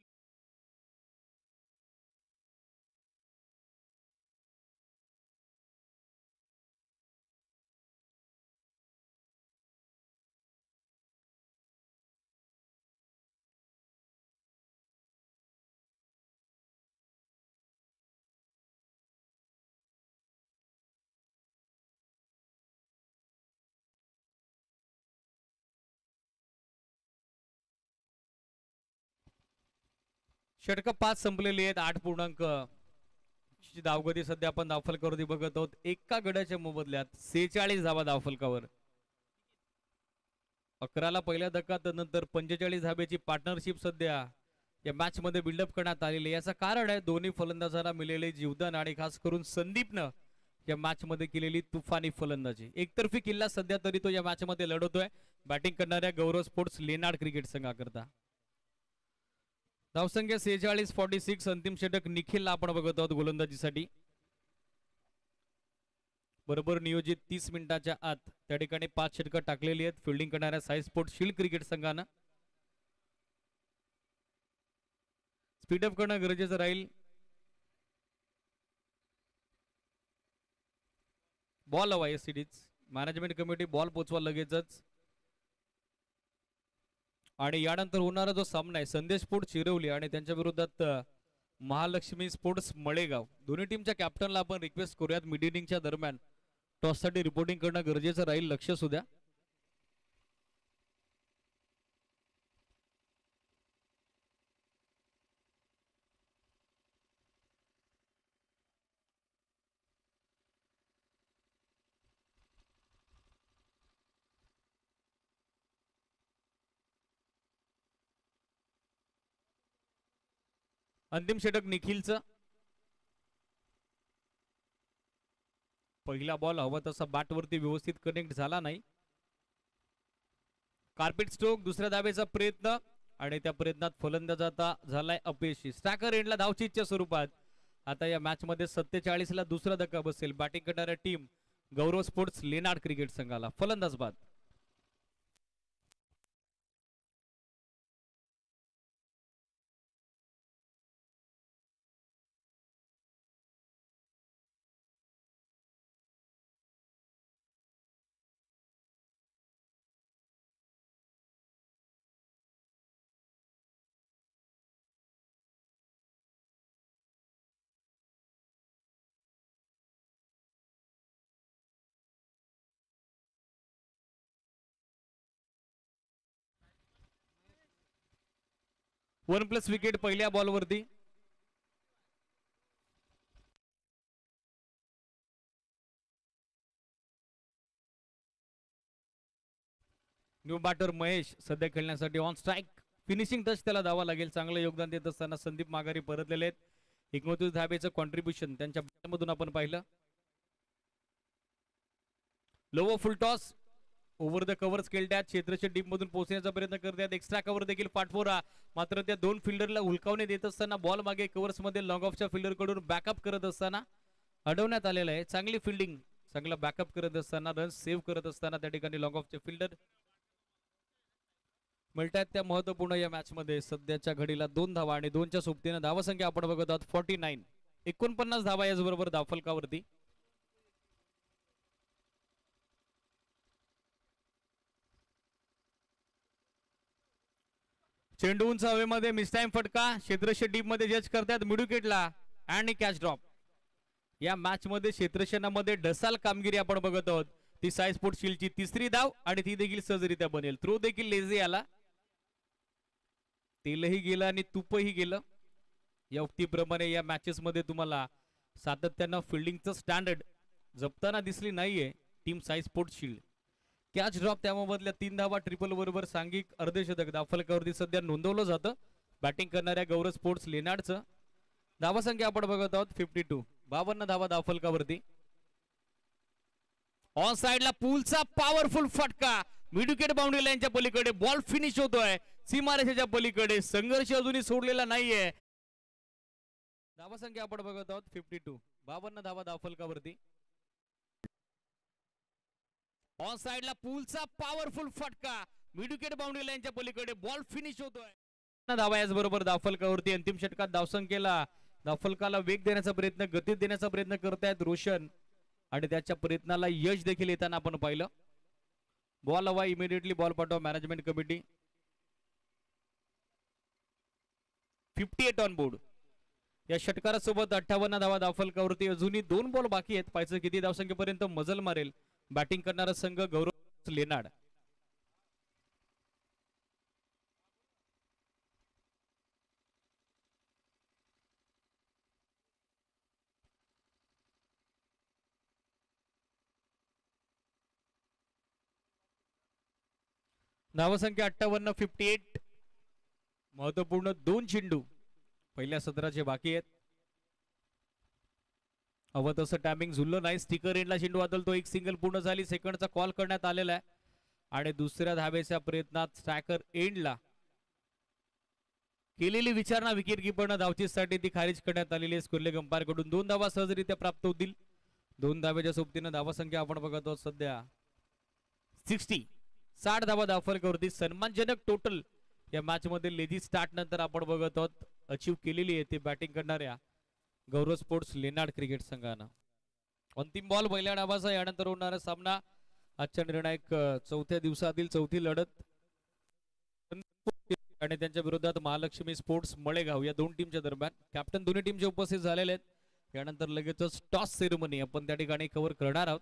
षटक 5 संपलेली आहेत. 8 ची धावगती सध्या आपण धावफलकावरती बघत आहोत. एका गड्याच्या मोबदल्यात 46 धावा धावफलकावर. 11ला पहिल्या धक्का, नंतर 45 धाब्याची पार्टनरशिप सध्या या मॅच मध्ये बिल्डअप करण्यात आलेली. याचं कारण आहे दोन्ही फलंदाजांना मिळालेले जीवदान आणि खास करून संदीपनं या मॅच मध्ये केलेली तुफानी फलंदाजी. एकतर्फी किल्ला सध्या तरी तो या मॅच मध्ये लढवतोय बॅटिंग करणाऱ्या गौरव स्पोर्ट्स लेनार्ड क्रिकेट संघाकरता. धावसंख्या 46-46. अंतिम षटक निखिलला आपण बघत आहोत गोलंदाजीसाठी. बरोबर नियोजित 30 मिनिटाच्या आत त्या ठिकाणी 5 षटकं टाकलेली आहेत फिल्डिंग करणाऱ्या साई स्पोर्ट शील्ड क्रिकेट संघानं. स्पीडअप करणं गरजेचं राहील. बॉल हवा एससीडीच. मॅनेजमेंट कमिटी बॉल पोचवा लगेचच. आणि यानंतर होणारा जो सामना आहे संदेश स्पोर्ट चिरवली आणि त्यांच्या विरोधात महालक्ष्मी स्पोर्ट्स मळेगाव. दोन्ही टीमच्या कॅप्टनला आपण रिक्वेस्ट करूयात मिड इनिंगच्या दरम्यान टॉससाठी रिपोर्टिंग करणं गरजेचं राहील. लक्ष सुद्या. अंतिम षटक निखिलचं. पहिला बॉल हवा तसा बॅटवरती व्यवस्थित कनेक्ट झाला नाही. Carpet stroke. दुसऱ्या धावेचा प्रयत्न आणि त्या प्रयत्नात फलंदाजाचा झालाय अपयशी. स्ट्रायकर एंडला धावचीच्या स्वरूपात. आता या मॅच मध्ये 47 ला दुसरा धक्का बसेल बॅटिंग करणाऱ्या टीम गौरव स्पोर्ट्स लेनाड क्रिकेट संघाला. फलंदाज बाद. वन प्लस विकेट पहिल्या बॉलवरती. न्यू बॅटर महेश सध्या खेळण्यासाठी ऑन स्ट्राईक. फिनिशिंग टच त्याला द्यावा लागेल. चांगलं योगदान देत असताना संदीप माघारी परतलेले आहेत. 29 धाबेचं कॉन्ट्रीब्युशन त्यांच्या बॅटमधून आपण पाहिलं. Lower full toss. Over the covers खेळतात. क्षेत्रच्या डीप मधून पोहोचण्याचा प्रयत्न करतात. एक्स्ट्रा कव्हर देखील पाठपोरा. मात्र त्या दोन फिल्डरला हुलकावणे देत असताना बॉल मागे कव्हर्स मध्ये लॉंग ऑफच्या फिल्डर कडून बॅकअप करत असताना अडवण्यात आलेलं आहे. चांगली फिल्डिंग. चांगला बॅकअप करत असताना रन सेव्ह करत असताना त्या ठिकाणी लॉंग ऑफचे फिल्डर मिळतात त्या महत्वपूर्ण या मॅच मध्ये. सध्याच्या घडीला 2 धावा आणि 2च्या सोबतीनं धावसंख्या आपण बघत आहोत 49. 49 धावा याचबरोबर धावफलकावरती. चेंडू उंच हवेमध्ये मिस टाइम फटका. क्षेत्रशः डीप मध्ये जज करतात मिड विकेटला आणि कॅच ड्रॉप. या मॅच मध्ये क्षेत्रक्षणामध्ये ढसाल कामगिरी आपण बघत आहोत. ती साई स्पोर्ट शील्डची तिसरी धाव आणि ती देखील सहजरित्या बनेल. थ्रो देखील लेझी आला. तेलही गेलं आणि तुपही गेलं. या उक्तीप्रमाणे या मॅचेस मध्ये तुम्हाला सातत्यानं फिल्डिंगचं स्टँडर्ड जपताना दिसली नाहीये team Sai sport shield. Catch drop त्यामधल्या 3 धावा ट्रिपल बरोबर सांघिक अर्धशतक धावफलकावरती सध्या नोंदवलं जातं बॅटिंग करणाऱ्या गौरव स्पोर्ट्स लेनाडचं. धावासंख्या आपण बघत आहोत 52. 52 धावा धावफलकावरती. ऑन साइडला पूलचा पॉवरफुल फटका. मिड विकेट बाउंड्री लाईनच्या पलीकडे बॉल फिनिश होतोय. सीमारेषेच्या पलीकडे संघर्ष अजूनही सोडलेला नाहीये. धावासंख्या आपण बघत आहोत 52. 52 धावा धावफलकावरती. ऑन साइडला पूलचा पॉवरफुल फटका. मिड विकेट बाउंड्री लाईनच्या पलीकडे बॉल फिनिश होतोय. धावा याच बरोबर धावफलकावरती. अंतिम षटकात धावफलकाला वेग देण्याचा प्रयत्न गती देण्याचा प्रयत्न करतायत रोशन आणि त्याच्या प्रयत्नाला यश देखील येताना आपण पाहिलं. बॉल हवा इमिडिएटली बॉल पाठवा मॅनेजमेंट कमिटी. 58 on board. या षटकारासोबत 58 धावा धावफलकावरती. अजूनही 2 बॉल बाकी आहेत. पाहायचं किती धावसंख्येपर्यंत मजल मारेल बॅटिंग करणारा संघ गौरव लेनाड. धावसंख्या 58. 58. महत्वपूर्ण 2 चेंडू पहिल्या सत्राचे बाकी आहेत. हवं तसं टॅमिंग झुललं नाही. स्टिकर एंडला चेंडू वादलतो. एक सिंगल पूर्ण झाली. सेकंडचा कॉल करण्यात आलेला आहे आणि दुसऱ्या धावेच्या प्रयत्नात स्ट्रायकर एंडला केलेली विचारणा विकेट किपरनं धावचीसाठी ती खारिज करण्यात आलेली आहे. स्कुर्ले अंपायर कडून 2 धावा सहजरित्या प्राप्त होतील. 2 धावेच्या सोबतीनं धावा संख्या आपण बघत आहोत सध्या 60 धावा धावफलकावरती. सन्मानजनक टोटल या मॅच मध्ये लेझी स्टार्ट नंतर आपण बघत आहोत अचीव केलेली आहे ती बॅटिंग करणाऱ्या गौरव स्पोर्ट्स लेनार्ड क्रिकेट संघानं. अंतिम बॉल पहिल्या डावाचा. यानंतर होणारा सामना आजच्या निर्णायक चौथ्या दिवसातील चौथी लढत आणि त्यांच्या विरोधात महालक्ष्मी स्पोर्ट्स मळेगाव या दोन टीमच्या दरम्यान. कॅप्टन दोन्ही टीमचे उपस्थित झालेले आहेत. यानंतर लगेचच टॉस सेरेमनी आपण त्या ठिकाणी कव्हर करणार आहोत.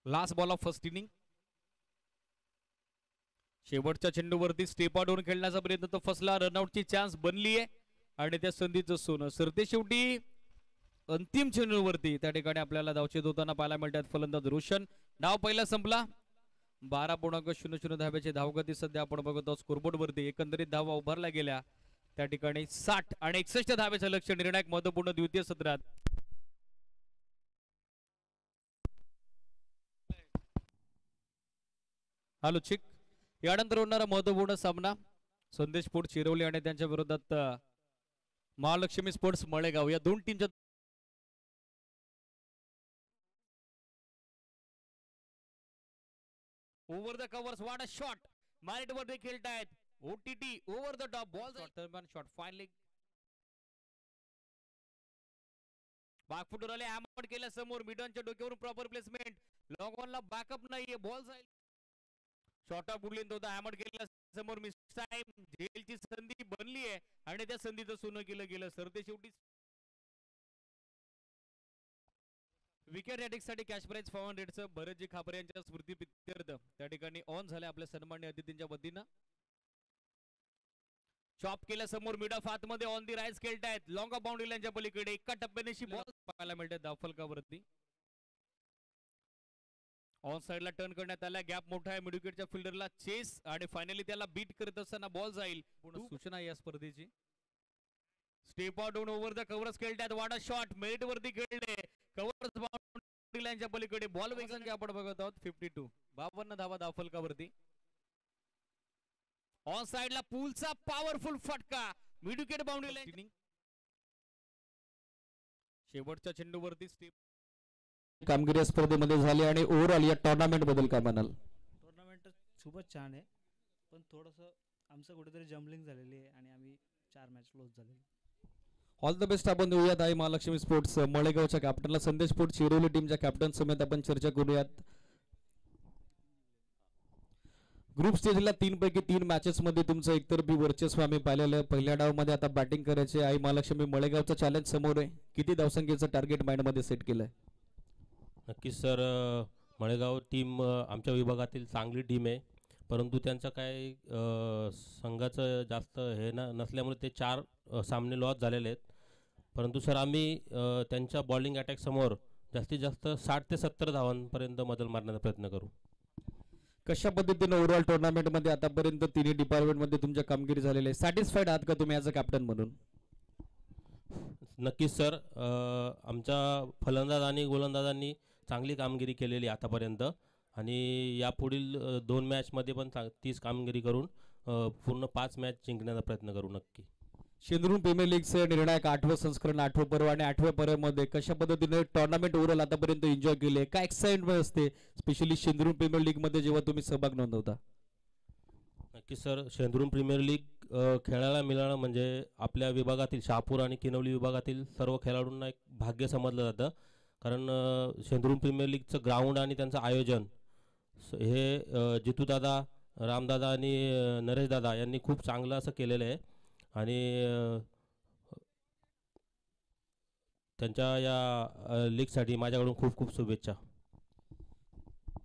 Last ball of first inning. शेवटच्या चेंडूवरती स्टेप आउट होऊन खेळण्याचा प्रयत्न तो फसला. रनआउटची चान्स बनली आहे आणि त्या संधीचं सोनं. सरते शेवटी अंतिम चेंडूवरती त्या ठिकाणी आपल्याला धावचेत होताना पाहायला मिळतात फलंदाज रोशन. डाव पहिला संपला. 12.00 धाब्याची धावगती सध्या आपण बघतो स्कोरबोर्ड वरती. एकंदरीत धावा उभारल्या गेल्या त्या ठिकाणी 60 आणि 61 धाब्याचं लक्ष निर्णायक महत्वपूर्ण द्वितीय सत्रात. हॅलो चिक. यानंतर होणारा महत्वपूर्ण सामना संदेश स्पोर्ट्स चिरवली आणि त्यांच्या विरोधात महालक्ष्मी स्पोर्ट्स मळेगाव या दोन टीमच्या. Over the covers what a shot. Merit वर खेळतायत. OTT over the top ball shot finally बॅकफुटर आले. हॅमर केल्या समोर मिडनच्या डोक्यावरून प्रॉपर प्लेसमेंट. लॉंग ऑनला बॅकअप नाहीये. बॉल जाईल शॉर्ट ऑफ बुडलेन होता. हॅमर केल्या समोर मिस टाइम. झेलची संधी बनली आहे आणि त्या संधीचं सोनं केलं गेलं. सरते शेवटी wicket रॅटिंगसाठी cash price 500चं Bharatji Khapre यांच्या स्मृती प्रित्यर्थ त्या ठिकाणी ऑन झाले आपल्या सन्मान्य अतिथींच्या वतीनं. चॉप केल्या समोर मिड ऑफ आतमध्ये ऑन दी राईज खेळतायत. लॉंग ऑफ बाउंड्री लाईनच्या पलीकडे एका टप्प्याने बॉल पाहायला मिळते धावफलकावरती. ऑन साइडला टर्न करण्यात आला. गॅप मोठा आहे. मिड विकेटच्या फिल्डरला चेस आणि फायनली त्याला बीट करत असताना बॉल जाईल. सूचना या स्पर्धेची. स्टेप आउट होऊन ओव्हर द कव्हर्स खेळतात. वाडा शॉट मेरिट वरती खेळले. कव्हर्स बाउंड्री लाईनच्या पलीकडे बॉल वेग संख्या आपण बघत आहोत 52. 52 धावा धावफलकावरती. ऑन साइडला पूलचा पॉवरफुल फटका. Mid wicket boundary line. शेवटच्या चेंडूवरती स्टेप कामगिरी स्पर्धेमध्ये झाली आणि ओव्हरऑल या टुर्नामेंट बद्दल काय म्हणाल? टुर्नामेंट खूपच छान आहे पण थोडंसं आमचं कुठेतरी जम्बलिंग झालेली आहे आणि आम्ही 4 मॅच लॉस झालेली. ऑल द बेस्ट आपण देऊयात आहे महालक्ष्मी स्पोर्ट्स मळेगावच्या कॅप्टनला. संदेश स्पोर्ट्स चिरोली टीमच्या कॅप्टन समेत आपण चर्चा करूयात. ग्रुप स्टेजला 3 पैकी 3 मॅचेस मध्ये तुमचं एकतर्फी वर्चस्व आम्ही पाहिलेलं आहे. पहिल्या डावमध्ये आता बॅटिंग करायचे आई महालक्ष्मी मळेगावचं चॅलेंज समोर आहे. किती धावसंख्येचं टार्गेट माइंड मध्ये सेट केलंय? नक्कीच सर. मळेगाव टीम आमच्या विभागातील चांगली टीम आहे परंतु त्यांचं काय संघाचं जास्त हे नसल्यामुळे ते 4 सामने लॉस झालेले आहेत. परंतु सर आम्ही त्यांच्या बॉलिंग अटॅक समोर जास्तीत जास्त 60 ते 70 धावांपर्यंत मदल मारण्याचा प्रयत्न करू. कशा पद्धतीने ओव्हरऑल टुर्नामेंट मध्ये आतापर्यंत तिन्ही डिपार्टमेंट मध्ये तुमच्या कामगिरी झालेली आहे? सॅटिस्फाईड आहात का तुम्ही ॲज अ कॅप्टन म्हणून? नक्कीच सर. आमच्या फलंदाज आणि गोलंदाजांनी चांगली कामगिरी केलेली आतापर्यंत आणि यापुढील 2 मॅचमध्ये पण तीच कामगिरी करून पूर्ण 5 मॅच जिंकण्याचा प्रयत्न करू नक्की. शेंद्रून प्रीमियर लीगचे निर्णायक 8वं संस्करण 8वं पर्व आणि 8व्या पर्वामध्ये कशा पद्धतीने टुर्नामेंट ओव्हरऑल आतापर्यंत एन्जॉय केले? काय एक्साइटमेंट असते स्पेशली शेंद्रून प्रीमियर लीग मध्ये जेव्हा तुम्ही सहभाग नोंदवता? नक्की सर. शेंद्रून प्रीमियर लीग खेळायला मिळणं म्हणजे आपल्या विभागातील शहापूर आणि किनवली विभागातील सर्व खेळाडूंना एक भाग्य समजलं जातं. कारण शेंद्रून प्रीमियर लीगचं ग्राउंड आणि त्यांचं आयोजन हे जितूदादा, रामदादा आणि नरेशदादा यांनी खूप चांगलं असं केलेलं आहे आणि त्यांच्या या लीगसाठी माझ्याकडून खूप खूप शुभेच्छा.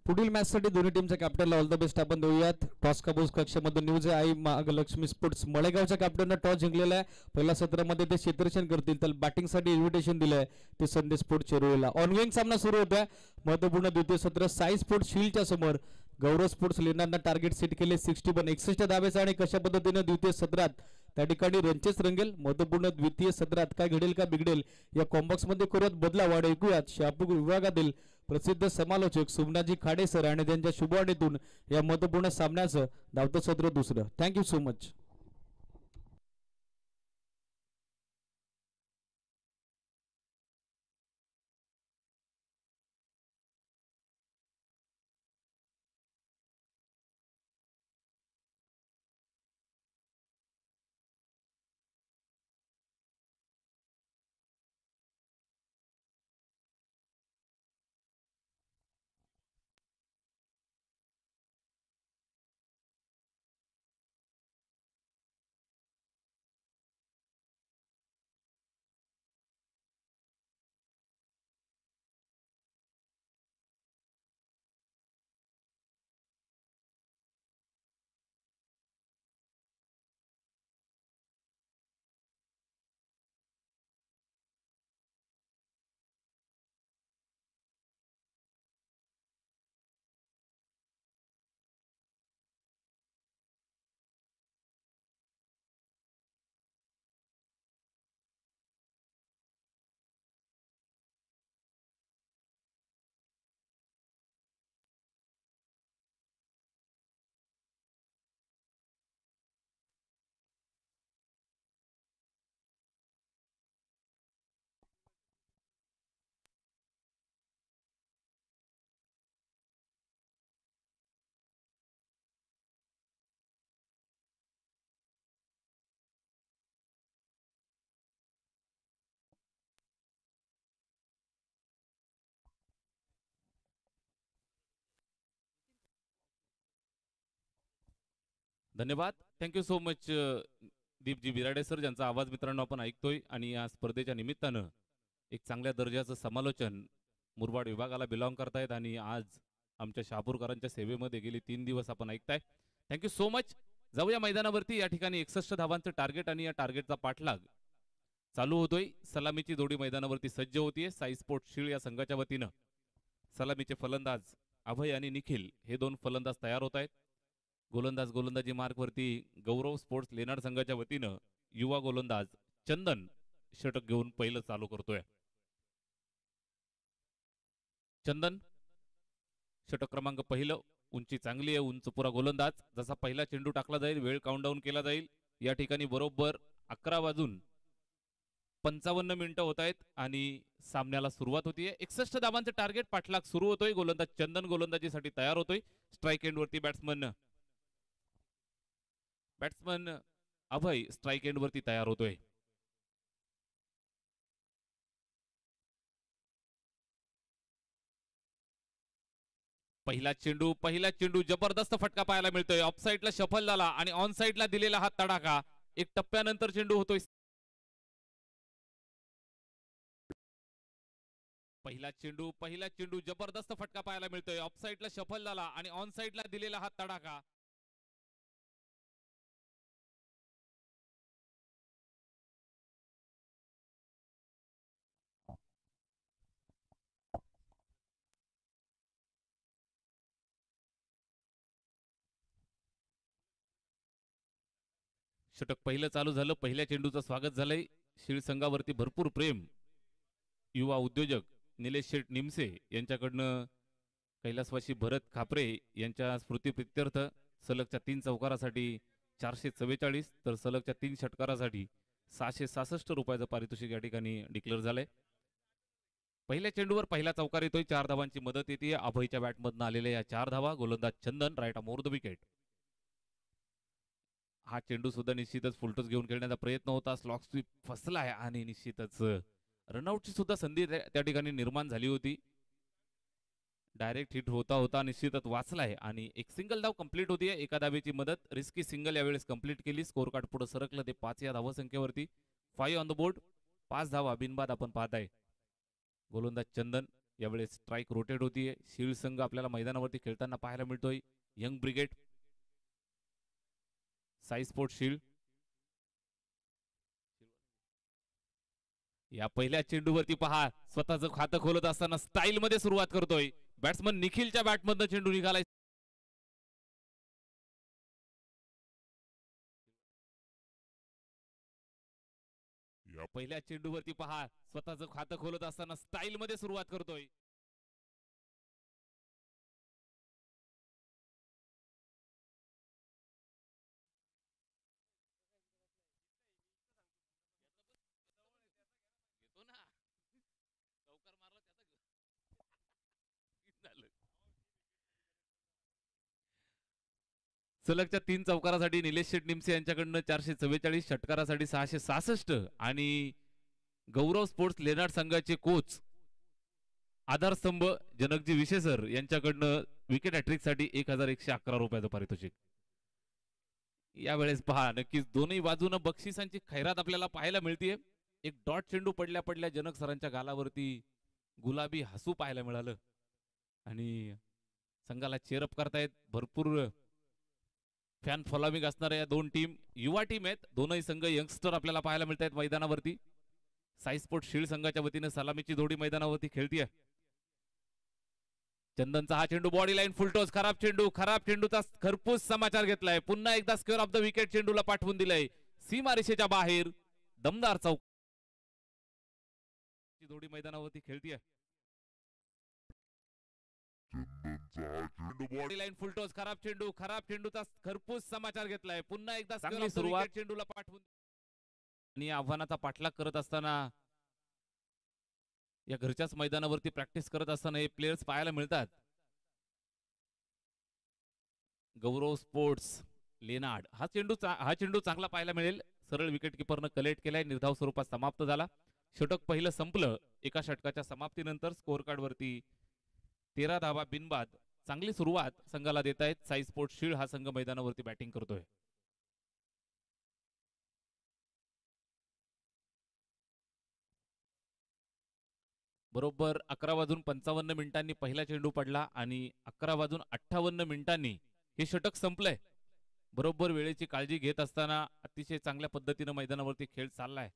पुढील मॅचसाठी दोन्ही टीमच्या कॅप्टनला ऑल द बेस्ट आपण देऊयात. टॉस कबूज कक्षामध्ये न्यूज आई महालक्ष्मी स्पोर्ट्स मळेगावच्या कॅप्टननं टॉस जिंकलेला आहे. पहिल्या सत्रामध्ये ते क्षेत्ररक्षण करतील तर बॅटिंगसाठी इन्व्हिटेशन दिलंय ते संदेश स्पोर्ट्स चिरोलीला. ऑनगोईंग सामना सुरू होतोय. महत्वपूर्ण द्वितीय सत्र साई स्पोर्ट्स शील्डच्या समोर गौरव स्पोर्ट्स लेनारनं टार्गेट सेट केले 61 61 धाब्याचं आणि कशा पद्धतीनं द्वितीय सत्रात त्या ठिकाणी रंचेस रंगेल. महत्वपूर्ण द्वितीय सत्रात काय घडेल का बिघडेल या कॉम्बॉक्स मध्ये करूयात बदलाव आणि ऐकूयात शहापूर विभागातील प्रसिद्ध समालोचक सुमनाजी खाडे सर आणि त्यांच्या शुभवाणीतून या महत्वपूर्ण सामन्याचं धावतं सत्र दुसरं. Thank you so much. धन्यवाद. Thank you so much Deepji Birade sir, ज्यांचा आवाज मित्रांनो आपण ऐकतोय. आणि या स्पर्धेच्या निमित्तानं एक चांगल्या दर्जाचं समालोचन मुरबाड विभागाला बिलॉंग करतायत आणि आज आमच्या शहापूरकरांच्या सेवेमध्ये गेली 3 दिवस आपण ऐकताय. Thank you so much. जाऊया मैदानावरती. या ठिकाणी 61 धावांचं टार्गेट आणि या टार्गेटचा पाठलाग चालू होतोय. सलामीची जोडी मैदानावरती सज्ज होतीये. साई स्पोर्ट्स शीळ या संघाच्या वतीनं सलामीचे फलंदाज अभय आणि निखिल हे 2 फलंदाज तयार होत आहेत. गोलंदाजी मार्कवरती गौरव स्पोर्ट्स लेनार संघाच्या वतीनं युवा गोलंदाज चंदन षटक घेऊन पहिलं चालू करतोय. चंदन षटक क्रमांक पहिलं. उंची चांगली आहे, उंच पुरा गोलंदाज. जसा पहिला चेंडू टाकला जाईल, वेळ काउंटडाऊन केला जाईल. या ठिकाणी बरोबर 11 वाजून 55 मिनिटं होत आहेत आणि सामन्याला सुरुवात होतीये. 61 धावांचं टार्गेट पाठलाग सुरू होतोय. गोलंदाज चंदन गोलंदाजीसाठी तयार होतोय. स्ट्राईक एंडवरती बॅट्समन अभय स्ट्राईक एंडवरती तयार होतोय. पहिला चेंडू जबरदस्त फटका पाहायला मिळतोय. ऑफसाईडला शफल झाला आणि ऑन साईडला दिलेला हा तडाखा. एक टप्प्यानंतर चेंडू होतोय. पहिला चेंडू जबरदस्त फटका पाहायला मिळतोय. ऑफसाईडला शफल झाला आणि ऑन साईडला दिलेला हा तडाखा. षटक पहिलं चालू झालं. पहिल्या चेंडूचं स्वागत झालंय. शीळ संघावरती भरपूर प्रेम युवा उद्योजक निलेश शेठ निमसे यांच्याकडनं कैलासवासी भरत खापरे यांच्या स्मृतीप्रित्यर्थ सलगच्या 3 चौकारासाठी 444 तर सलगच्या 3 षटकारासाठी 666 रुपयाचं पारितोषिक या ठिकाणी डिक्लेअर झालंय. पहिल्या चेंडूवर पहिला चौकार येतोय. 4 धावांची मदत येते अभयच्या बॅटमधनं आलेल्या या 4 धावा. गोलंदाज चंदन राईट मोर द विकेट. हा चेंडू सुद्धा निश्चितच फुलटॉस घेऊन खेळण्याचा प्रयत्न होता. स्लॉक स्वीप फसलाय आणि निश्चितच रनआउटची सुद्धा संधी त्या ठिकाणी निर्माण झाली होती. डायरेक्ट हिट होता निश्चितच वाचलाय आणि एक सिंगल धाव कंप्लीट होतीये. एका धावेची मदत. रिस्की सिंगल यावेळेस कंप्लीट केली. स्कोर कार्ड पुढे सरकलं ते 5 या धावसंख्येवरती. 5 ऑन द बोर्ड. 5 धावा बिनबाद आपण पाहताय. गोलंदाज चंदन यावेळेस स्ट्राईक रोटेट होतीये. शीळ संघ आपल्याला मैदानावरती खेळताना पाहायला मिळतोय. Young brigade, Sai sports shield. या पहिल्या चेंडूवरती पहा स्वतःचं खातं खोलत असताना स्टाईल मध्ये सुरुवात करतोय. बॅट्समन निखिलच्या बॅटमधनं चेंडू निघालाय. पहिल्या चेंडूवरती पहा स्वतःचं खातं खोलत असताना स्टाईल मध्ये सुरुवात करतोय. घेतो ना चौकार मारला त्याचा झालं. सलगच्या 3 चौकारासाठी निलेश शेठ निमसे यांच्याकडनं 444, षटकारासाठी 666 आणि गौरव स्पोर्ट्स लेनार्ड संघाचे कोच आधारस्तंभ जनकजी विशेसर यांच्याकडनं विकेट हॅट्रिक साठी 1111 रुपयाचं पारितोषिक. यावेळेस पहा नक्कीच दोन्ही बाजूनं बक्षिसांची खैरात आपल्याला पाहायला मिळतीये. एक डॉट चेंडू पडल्या पडल्या जनक सरांच्या गालावरती गुलाबी हसू पाहायला मिळालं आणि संघाला चेअरअप करतायत. भरपूर फॅन फॉलोविंग असणाऱ्या या दोन टीम युवा टीम आहेत. दोनही संघ यंगस्टर आपल्याला पाहायला मिळत आहेत मैदानावरती. साई स्पोर्ट शील्ड संघाच्या वतीने सलामीची जोडी मैदानावरती खेळतीये. चंदनचा हा चेंडू बॉडी लाईन फुलटॉस, खराब चेंडूचा खरपूस समाचार घेतलाय. पुन्हा एकदा स्क्वेअर ऑफ द विकेट चेंडूला पाठवून दिलाय सीमारेषेच्या बाहेर. दमदार चौक जोडी मैदानावरती खेळतीये. बॉडी लाईन फुलटॉस, खराब चेंडूचा खरपूस समाचार घेतलाय. पुन्हा एकदा चांगली सुरुवात चेंडूला पाठवून आणि आव्हानाचा पाठलाग करत असताना या घरच्याच मैदानावरती प्रॅक्टिस करत असताना हे प्लेयर्स पाहायला मिळतात. गौरव स्पोर्ट्स लेनार्ड हा चेंडू चांगला पाहायला मिळेल. सरळ विकेट किपरनं कलेक्ट केलाय. निर्धाव स्वरूपात समाप्त झाला. षटक पहिलं संपलं. एका षटकाच्या समाप्तीनंतर स्कोअर कार्ड वरती 13 धावा बिनबाद. चांगली सुरुवात संघाला देत आहेत. साई स्पोर्ट्स शील्ड हा संघ मैदानावरती बॅटिंग करतोय. बरोबर 11:55 पहिला चेंडू पडला आणि 11:58 हे षटक संपलंय. बरोबर वेळेची काळजी घेत असताना अतिशय चांगल्या पद्धतीने मैदानावरती खेळ चाललाय.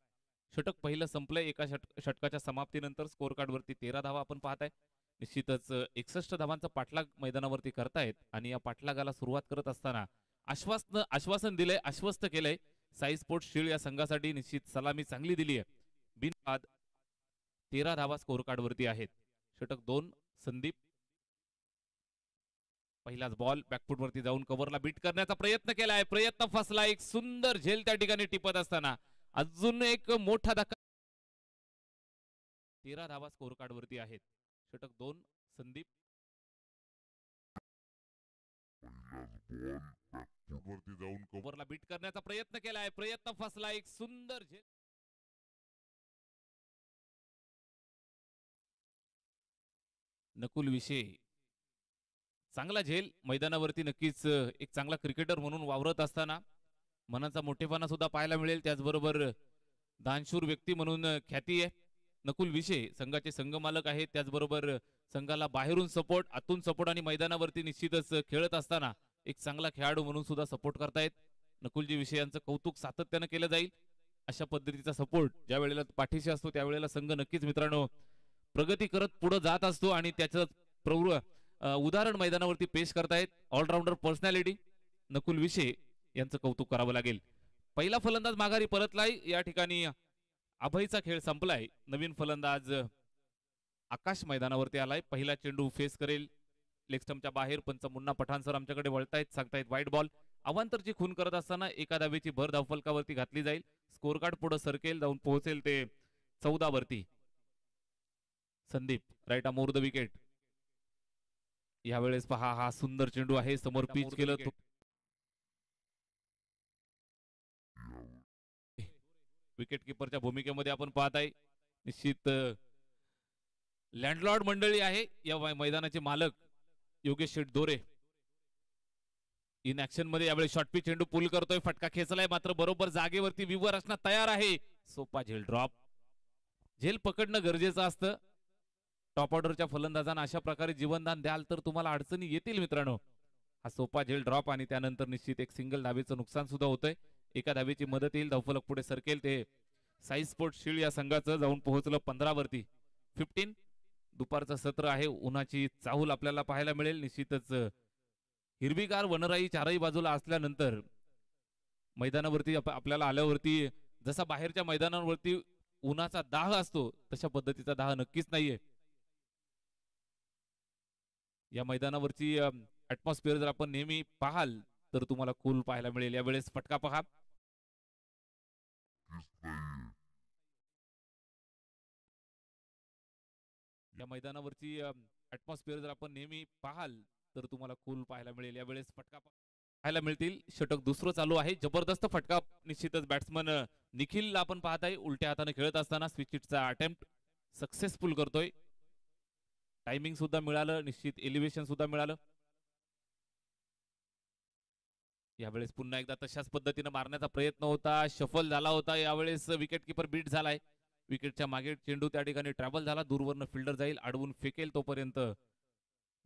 षटक पहिलं संपलंय. एका षटकाच्या समाप्तीनंतर स्कोअर कार्ड वरती 13 धावा आपण पाहताय. निश्चितच 61 धावांचा पाठलाग मैदानावरती करतायत आणि या पाठलागाला सुरुवात करत असताना आश्वासन दिलंय, आश्वस्त केलंय. साई स्पोर्ट्स शील्ड या संघासाठी निश्चित सलामी चांगली दिली आहे. बिनबाद 13 धावा स्कोअर कार्ड वरती आहेत. षटक 2 संदीप. पहिलाच बॉल बॅकफुट वरती जाऊन कव्हरला बीट करण्याचा प्रयत्न केलाय. प्रयत्न फसला. एक सुंदर झेल त्या ठिकाणी टिपत असताना अजून एक मोठा धक्का. 13 धावा स्कोअर कार्ड वरती आहेत. षटक 2 संदीप. वरती जाऊन कव्हरला बीट करण्याचा प्रयत्न केलाय. प्रयत्न फसला. एक सुंदर झेल. नकुल विषय चांगला झेल मैदानावरती नक्कीच एक चांगला क्रिकेटर म्हणून वावरत असताना मनाचा मोठेपणा सुद्धा पाहायला मिळेल. त्याचबरोबर दानशूर व्यक्ती म्हणून ख्याती आहे. नकुल विषय संघाचे संघमालक आहेत. त्याचबरोबर संघाला बाहेरून सपोर्ट, आतून सपोर्ट आणि मैदानावरती निश्चितच खेळत असताना एक चांगला खेळाडू म्हणून सुद्धा सपोर्ट करतायत. नकुलजी विषय यांचं कौतुक सातत्यानं केलं जाईल. अशा पद्धतीचा सपोर्ट ज्या वेळेला पाठीशी असतो त्यावेळेला संघ नक्कीच मित्रांनो प्रगती करत पुढे जात असतो आणि त्याचं उदाहरण मैदानावरती पेश करतायत ऑलराऊंडर पर्सनॅलिटी नकुल विषय यांचं कौतुक करावं लागेल. पहिला फलंदाज माघारी परतलाय. या ठिकाणी अभयचा खेळ संपलाय. नवीन फलंदाज आकाश मैदानावरती आलाय. पहिला चेंडू फेस करेल लेग स्टंपच्या बाहेर. पंच मुन्ना पठाण सर आमच्याकडे वळतायत, सांगतायत वाईट बॉल. अवांतरची खून करत असताना एका धावेची भर धावफलकावरती घातली जाईल. स्कोअर कार्ड पुढे सरकेल, जाऊन पोहोचेल ते 14 वरती. Sandeep right more the wicket. यावेळेस पहा हा सुंदर चेंडू आहे. समोर पिच केलं. विकेट किपरच्या भूमिकेमध्ये आपण पाहत आहे. निश्चित लँडलॉर्ड मंडळी आहे या मैदानाचे मालक योगेश शेठ दोरे. इन ऍक्शन मध्ये यावेळी शॉर्ट पिच चेंडू पुल करतोय. फटका खेचलाय मात्र बरोबर जागेवरती विवर असणं तयार आहे. सोपा झेल ड्रॉप. झेल पकडणं गरजेचं असतं. टॉप ऑर्डरच्या फलंदाजांना अशा प्रकारे जीवनदान द्याल तर तुम्हाला अडचणी येतील मित्रांनो. हा सोपा झेल ड्रॉप आणि त्यानंतर निश्चित एक सिंगल धावेचं नुकसान सुद्धा होतंय. एका धावेची मदत येईल. धावफलक पुढे सरकेल. ते साई स्पोर्ट्स शील्ड या संघाचं जाऊन पोहोचलं 15 वरती. 15. दुपारचं सत्र आहे. उन्हाची चाहूल आपल्याला पाहायला मिळेल. निश्चितच हिरवीगार वनराई चारही बाजूला असल्यानंतर मैदानावरती आपल्याला आल्यावरती जसा बाहेरच्या मैदानावरती उन्हाचा दाह असतो तशा पद्धतीचा दाह नक्कीच नाहीये. या मैदानावरची ऍटमॉस्फिअर जर आपण नेहमी पाहाल तर तुम्हाला कूल पाहायला मिळेल. यावेळेस फटका पहा. या मैदानावरची ऍटमॉस्फिअर जर आपण नेहमी पाहाल तर तुम्हाला कूल पाहायला मिळेल. यावेळेस फटका पाहायला मिळतील. षटक दुसरं चालू आहे. जबरदस्त फटका निश्चितच बॅट्समन निखिल आपण पाहत आहे उलट्या हाताने खेळत असताना स्विच हिटचा अटेम्प्ट सक्सेसफुल करतोय. टायमिंग सुद्धा मिळालं, निश्चित एलिव्हेशन सुद्धा मिळालं. यावेळेस पुन्हा एकदा तशाच पद्धतीने मारण्याचा प्रयत्न होता, शफल झाला होता. यावेळेस विकेट किपर बीट झालाय. विकेटच्या मागे चेंडू त्या ठिकाणी ट्रॅव्हल झाला. दूरवरनं फिल्डर जाईल, अडवून फेकेल तोपर्यंत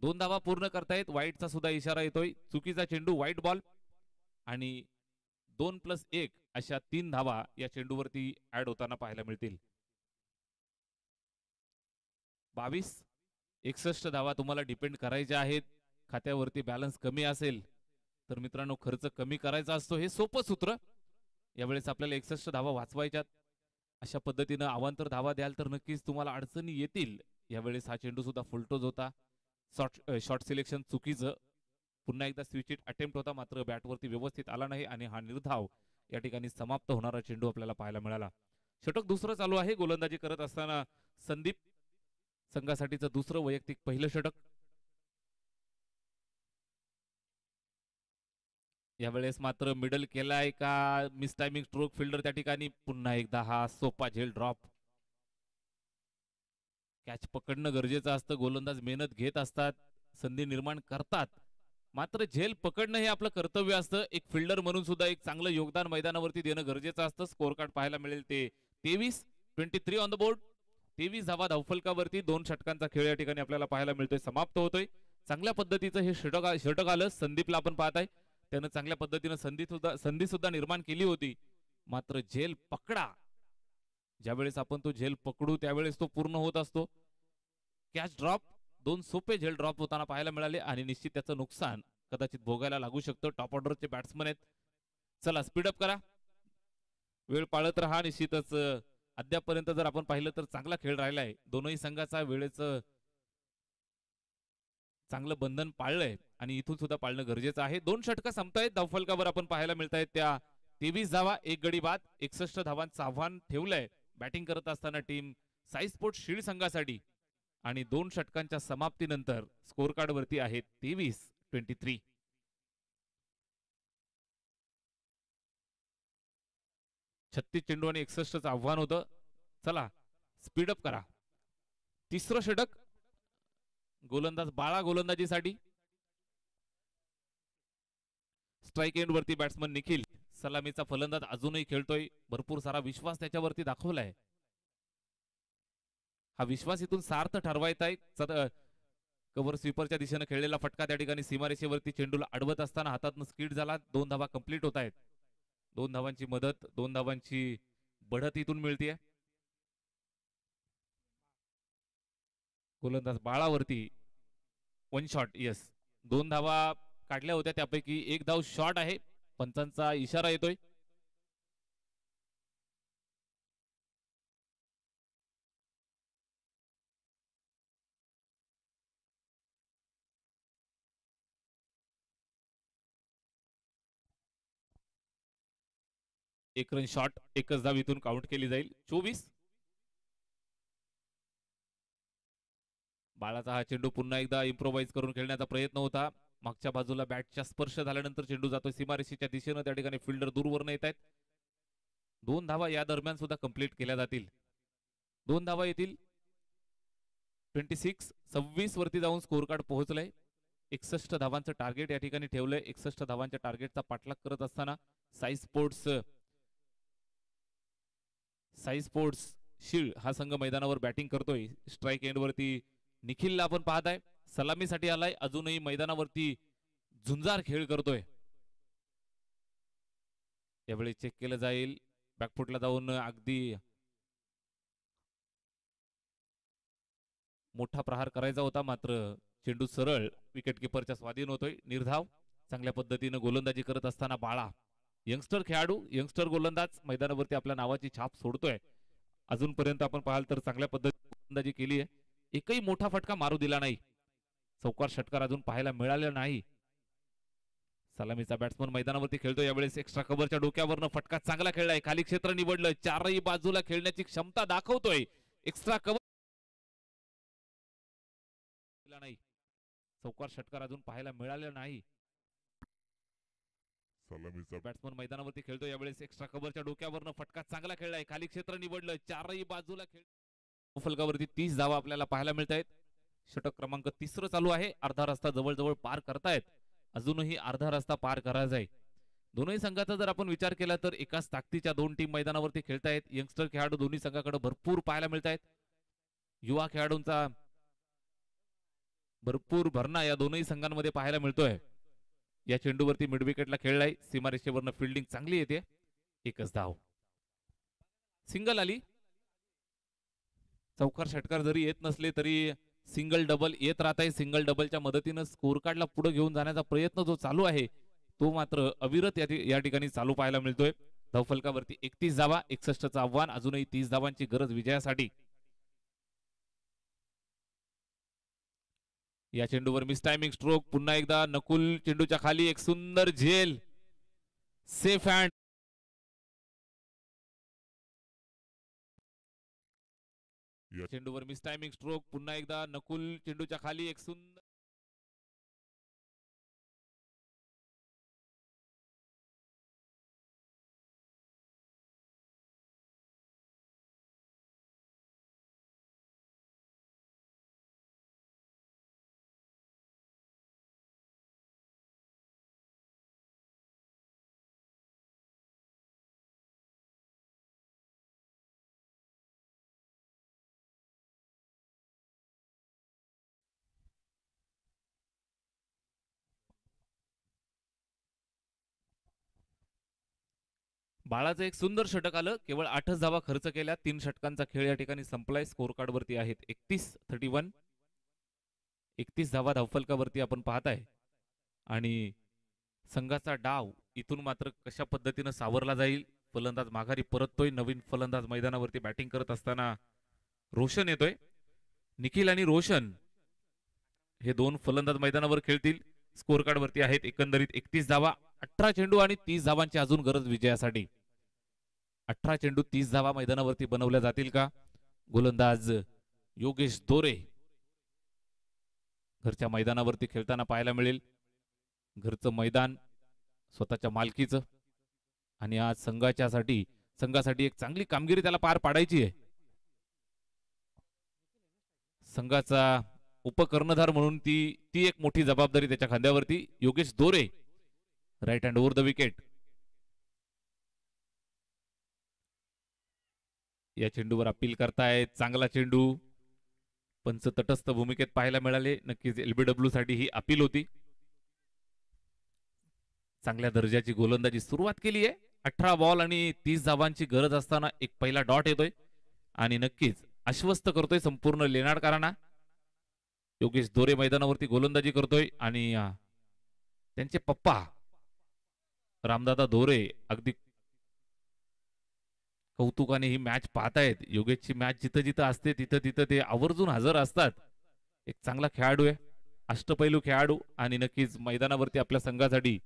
2 धावा पूर्ण करतायत. वाईटचा सुद्धा इशारा येतोय. चुकीचा चेंडू, वाईट बॉल आणि 2+1 अशा 3 धावा या चेंडूवरती ऍड होताना पाहायला मिळतील. 22-61 धावा तुम्हाला डिपेंड करायच्या आहेत. खात्यावरती बॅलन्स कमी असेल तर मित्रांनो खर्च कमी करायचा असतो. हे सोपं सूत्र. यावेळेस आपल्याला 61 धावा वाचवायच्यात. अशा पद्धतीनं अवांतर धावा द्याल तर नक्कीच तुम्हाला अडचणी येतील. यावेळेस हा चेंडू सुद्धा फुलटोज होता. शॉर्ट सिलेक्शन चुकीचं. पुन्हा एकदा स्विच हिट अटेम्प्ट होता मात्र बॅटवरती व्यवस्थित आला नाही आणि हा निर्धाव या ठिकाणी समाप्त होणारा चेंडू आपल्याला पाहायला मिळाला. षटक दुसरं चालू आहे. गोलंदाजी करत असताना संदीप संघासाठीचं दुसरं वैयक्तिक पहिलं षटक. यावेळेस मात्र मिडल केलाय का मिस टायमिंग स्ट्रोक फिल्डर त्या ठिकाणी. पुन्हा एकदा हा सोपा झेल ड्रॉप. कॅच पकडणं गरजेचं असतं. गोलंदाज मेहनत घेत असतात, संधी निर्माण करतात, मात्र झेल पकडणं हे आपलं कर्तव्य असतं. एक फिल्डर म्हणून सुद्धा एक चांगलं योगदान मैदानावरती देणं गरजेचं असतं. स्कोर कार्ड पाहायला मिळेल ते 23 ऑन द बोर्ड. 23 धावा धावफलकावरती 2 षटकांचा खेळ या ठिकाणी आपल्याला पाहायला मिळतोय, समाप्त होतोय. चांगल्या पद्धतीचं हे षटक आलं. संदीपला आपण पाहत आहे त्यानं चांगल्या पद्धतीनं संधी सुद्धा निर्माण केली होती, मात्र झेल पकडा. ज्यावेळेस आपण तो झेल पकडू त्यावेळेस तो पूर्ण होत असतो. कॅच ड्रॉप, 2 सोपे झेल ड्रॉप होताना पाहायला मिळाले आणि निश्चित त्याचं नुकसान कदाचित भोगायला लागू शकतं. टॉप ऑर्डरचे बॅट्समन आहेत. चला स्पीडअप करा, वेळ पाळत राहा. निश्चितच अद्यापपर्यंत जर आपण पाहिलं तर चांगला खेळ राहिलाय. दोनही संघाचा वेळेचं चांगलं बंधन पाळलंय आणि इथून सुद्धा पाळणं गरजेचं आहे. 2 षटकं संपतायत. धावफलकावर आपण पाहायला मिळत आहेत त्या 23 धावा, 1 गडी बाद. 61 धावांचं आव्हान ठेवलंय बॅटिंग करत असताना टीम साई स्पोर्ट्स शील्ड संघासाठी आणि 2 षटकांच्या समाप्तीनंतर स्कोर कार्ड वरती आहे 23-23. 36 चेंडू आणि 61चं आव्हान होतं. चला स्पीडअप करा. तिसरं षटक. गोलंदाज बाळा गोलंदाजीसाठी. स्ट्राईक एंड वरती बॅट्समन निखिल. सलामीचा फलंदाज अजूनही खेळतोय. भरपूर सारा विश्वास त्याच्यावरती दाखवलाय. हा विश्वास इथून सार्थ ठरवायचा आहे. कव्हर स्वीपरच्या दिशेने खेळलेला फटका त्या ठिकाणी सीमारेषेवरती चेंडूला अडवत असताना हातातून स्किड झाला. 2 धावा कंप्लीट होत आहेत. 2 धावांची मदत, 2 धावांची बढत इथून मिळते. गोलंदाज बाळावरती 1 शॉट. यस, 2 धावा काढल्या होत्या त्यापैकी 1 धाव शॉट आहे. पंचांचा इशारा येतोय. एक रन शॉट, एकच धाव इथून काउंट केली जाईल. 24. बाळाचा हा चेंडू पुन्हा एकदा इम्प्रोवाइज करून खेळण्याचा प्रयत्न होता. मागच्या बाजूला बॅटच्या स्पर्श झाल्यानंतर चेंडू जातोय सीमारेषेच्या दिशेनं. त्या ठिकाणी फिल्डर दूरवरनं येत आहेत. 2 धावा या दरम्यान सुद्धा कंप्लीट केल्या जातील. 2 धावा येतील. 26 वरती जाऊन स्कोर कार्ड पोहोचलंय. 61 धावांचं टार्गेट या ठिकाणी ठेवलंय. 61 धावांच्या टार्गेटचा पाठलाग करत असताना साई स्पोर्ट्स शील्ड हा संघ मैदानावर बॅटिंग करतोय. स्ट्राईक एंड वरती निखिलला आपण पाहताय. सलामीसाठी आलाय. अजूनही मैदानावरती झुंजार खेळ करतोय. यावेळी चेक केलं जाईल. बॅकफुटला जाऊन अगदी मोठा प्रहार करायचा होता, मात्र चेंडू सरळ विकेट किपरच्या स्वाधीन होतोय. निर्धाव. चांगल्या पद्धतीनं गोलंदाजी करत असताना बाळा, यंगस्टर खेळाडू, यंगस्टर गोलंदाज मैदानावरती आपल्या नावाची छाप सोडतोय. अजूनपर्यंत आपण पाहाल तर चांगल्या पद्धतीने गोलंदाजी केली आहे. एकही मोठा फटका मारू दिला नाही. चौकार षटकार अजून पाहायला मिळालेला नाही. सलामीचा बॅट्समन मैदानावरती खेळतो. यावेळेस एक्स्ट्रा कव्हरच्या डोक्यावरनं फटका चांगला खेळलाय. खाली क्षेत्र निवडलं. चारही बाजूला खेळण्याची क्षमता दाखवतोय. एक्स्ट्रा कव्हर नाही. चौकार षटकार अजून पाहायला मिळालेला नाही. बॅट्समन मैदानावरती खेळतो. यावेळेस एक्स्ट्रा कव्हरच्या डोक्यावरनं फटका चांगला खेळलाय. खाली क्षेत्र निवडलं. चारही बाजूला फलकावरती 30 धावा आपल्याला पाहायला मिळत आहेत. षटक क्रमांक 3 चालू आहे. अर्धा रस्ता जवळजवळ पार करतायत. अजूनही अर्धा रस्ता पार करायचा आहे. दोन्ही संघाचा जर आपण विचार केला तर एकाच ताकदीच्या दोन टीम मैदानावरती खेळतायत. यंगस्टर खेळाडू दोन्ही संघाकडे भरपूर पाहायला मिळत आहेत. युवा खेळाडूंचा भरपूर भरणा या दोनही संघांमध्ये पाहायला मिळतोय. या चेंडूवरती मिड विकेटला खेळलाय. सीमारेषेवरनं फिल्डिंग चांगली येते. एकच धाव. सिंगल आली. चौकार षटकार जरी येत नसले तरी सिंगल डबल येत राहत आहे. सिंगल डबलच्या मदतीनं स्कोर कार्डला पुढे घेऊन जाण्याचा प्रयत्न जो चालू आहे तो मात्र अविरत या ठिकाणी चालू पाहायला मिळतोय. धावफलकावरती 31 धावा, 61चं आव्हान. अजूनही 30 धावांची गरज विजयासाठी. या चेंडूवर मिस टायमिंग स्ट्रोक. पुन्हा एकदा नकुल चेंडूच्या खाली. एक सुंदर झेल. Safe hand. या चेंडूवर मिस टायमिंग स्ट्रोक. पुन्हा एकदा नकुल चेंडूच्या खाली. एक सुंदर बाळाचं एक सुंदर षटक आलं. केवळ 8च धावा खर्च केल्या. 3 षटकांचा खेळ या ठिकाणी संपलाय. स्कोर कार्ड वरती आहेत 31-31. 31 धावा धावफलकावरती आपण पाहताय. आणि संघाचा डाव इथून मात्र कशा पद्धतीनं सावरला जाईल. फलंदाज माघारी परततोय. नवीन फलंदाज मैदानावरती बॅटिंग करत असताना रोशन येतोय. निखिल आणि रोशन हे दोन फलंदाज मैदानावर खेळतील. स्कोर कार्ड वरती आहेत एकंदरीत 31 धावा. 18 चेंडू आणि 30 धावांची अजून गरज विजयासाठी. 18 चेंडू 30 धावा मैदानावरती बनवल्या जातील का? गोलंदाज योगेश दोरे घरच्या मैदानावरती खेळताना पाहायला मिळेल. घरचं मैदान स्वतःच्या मालकीचं. आणि आज संघासाठी एक चांगली कामगिरी त्याला पार पाडायची आहे. संघाचा उपकर्णधार म्हणून ती एक मोठी जबाबदारी त्याच्या खांद्यावरती. Yogesh Dore right hand over the wicket. या चेंडूवर अपील करतायत. चांगला चेंडू. पंच तटस्थ भूमिकेत पाहायला मिळाले. नक्कीच एलबीडब्ल्यू साठी ही अपील होती. चांगल्या दर्जाची गोलंदाजी सुरुवात केली आहे. 18 बॉल आणि 30 धावांची गरज असताना एक पहिला डॉट येतोय आणि नक्कीच आश्वस्त करतोय संपूर्ण लेनाडकरांना. योगेश दोरे मैदानावरती गोलंदाजी करतोय आणि त्यांचे पप्पा रामदादा दोरे अगदी कौतुकाने ही मॅच पाहतायत. योगेशची मॅच जिथं जिथं असते तिथं ते आवर्जून हजर असतात. एक चांगला खेळाडू आहे. अष्टपैलू खेळाडू आणि नक्कीच मैदानावरती आपल्या संघासाठी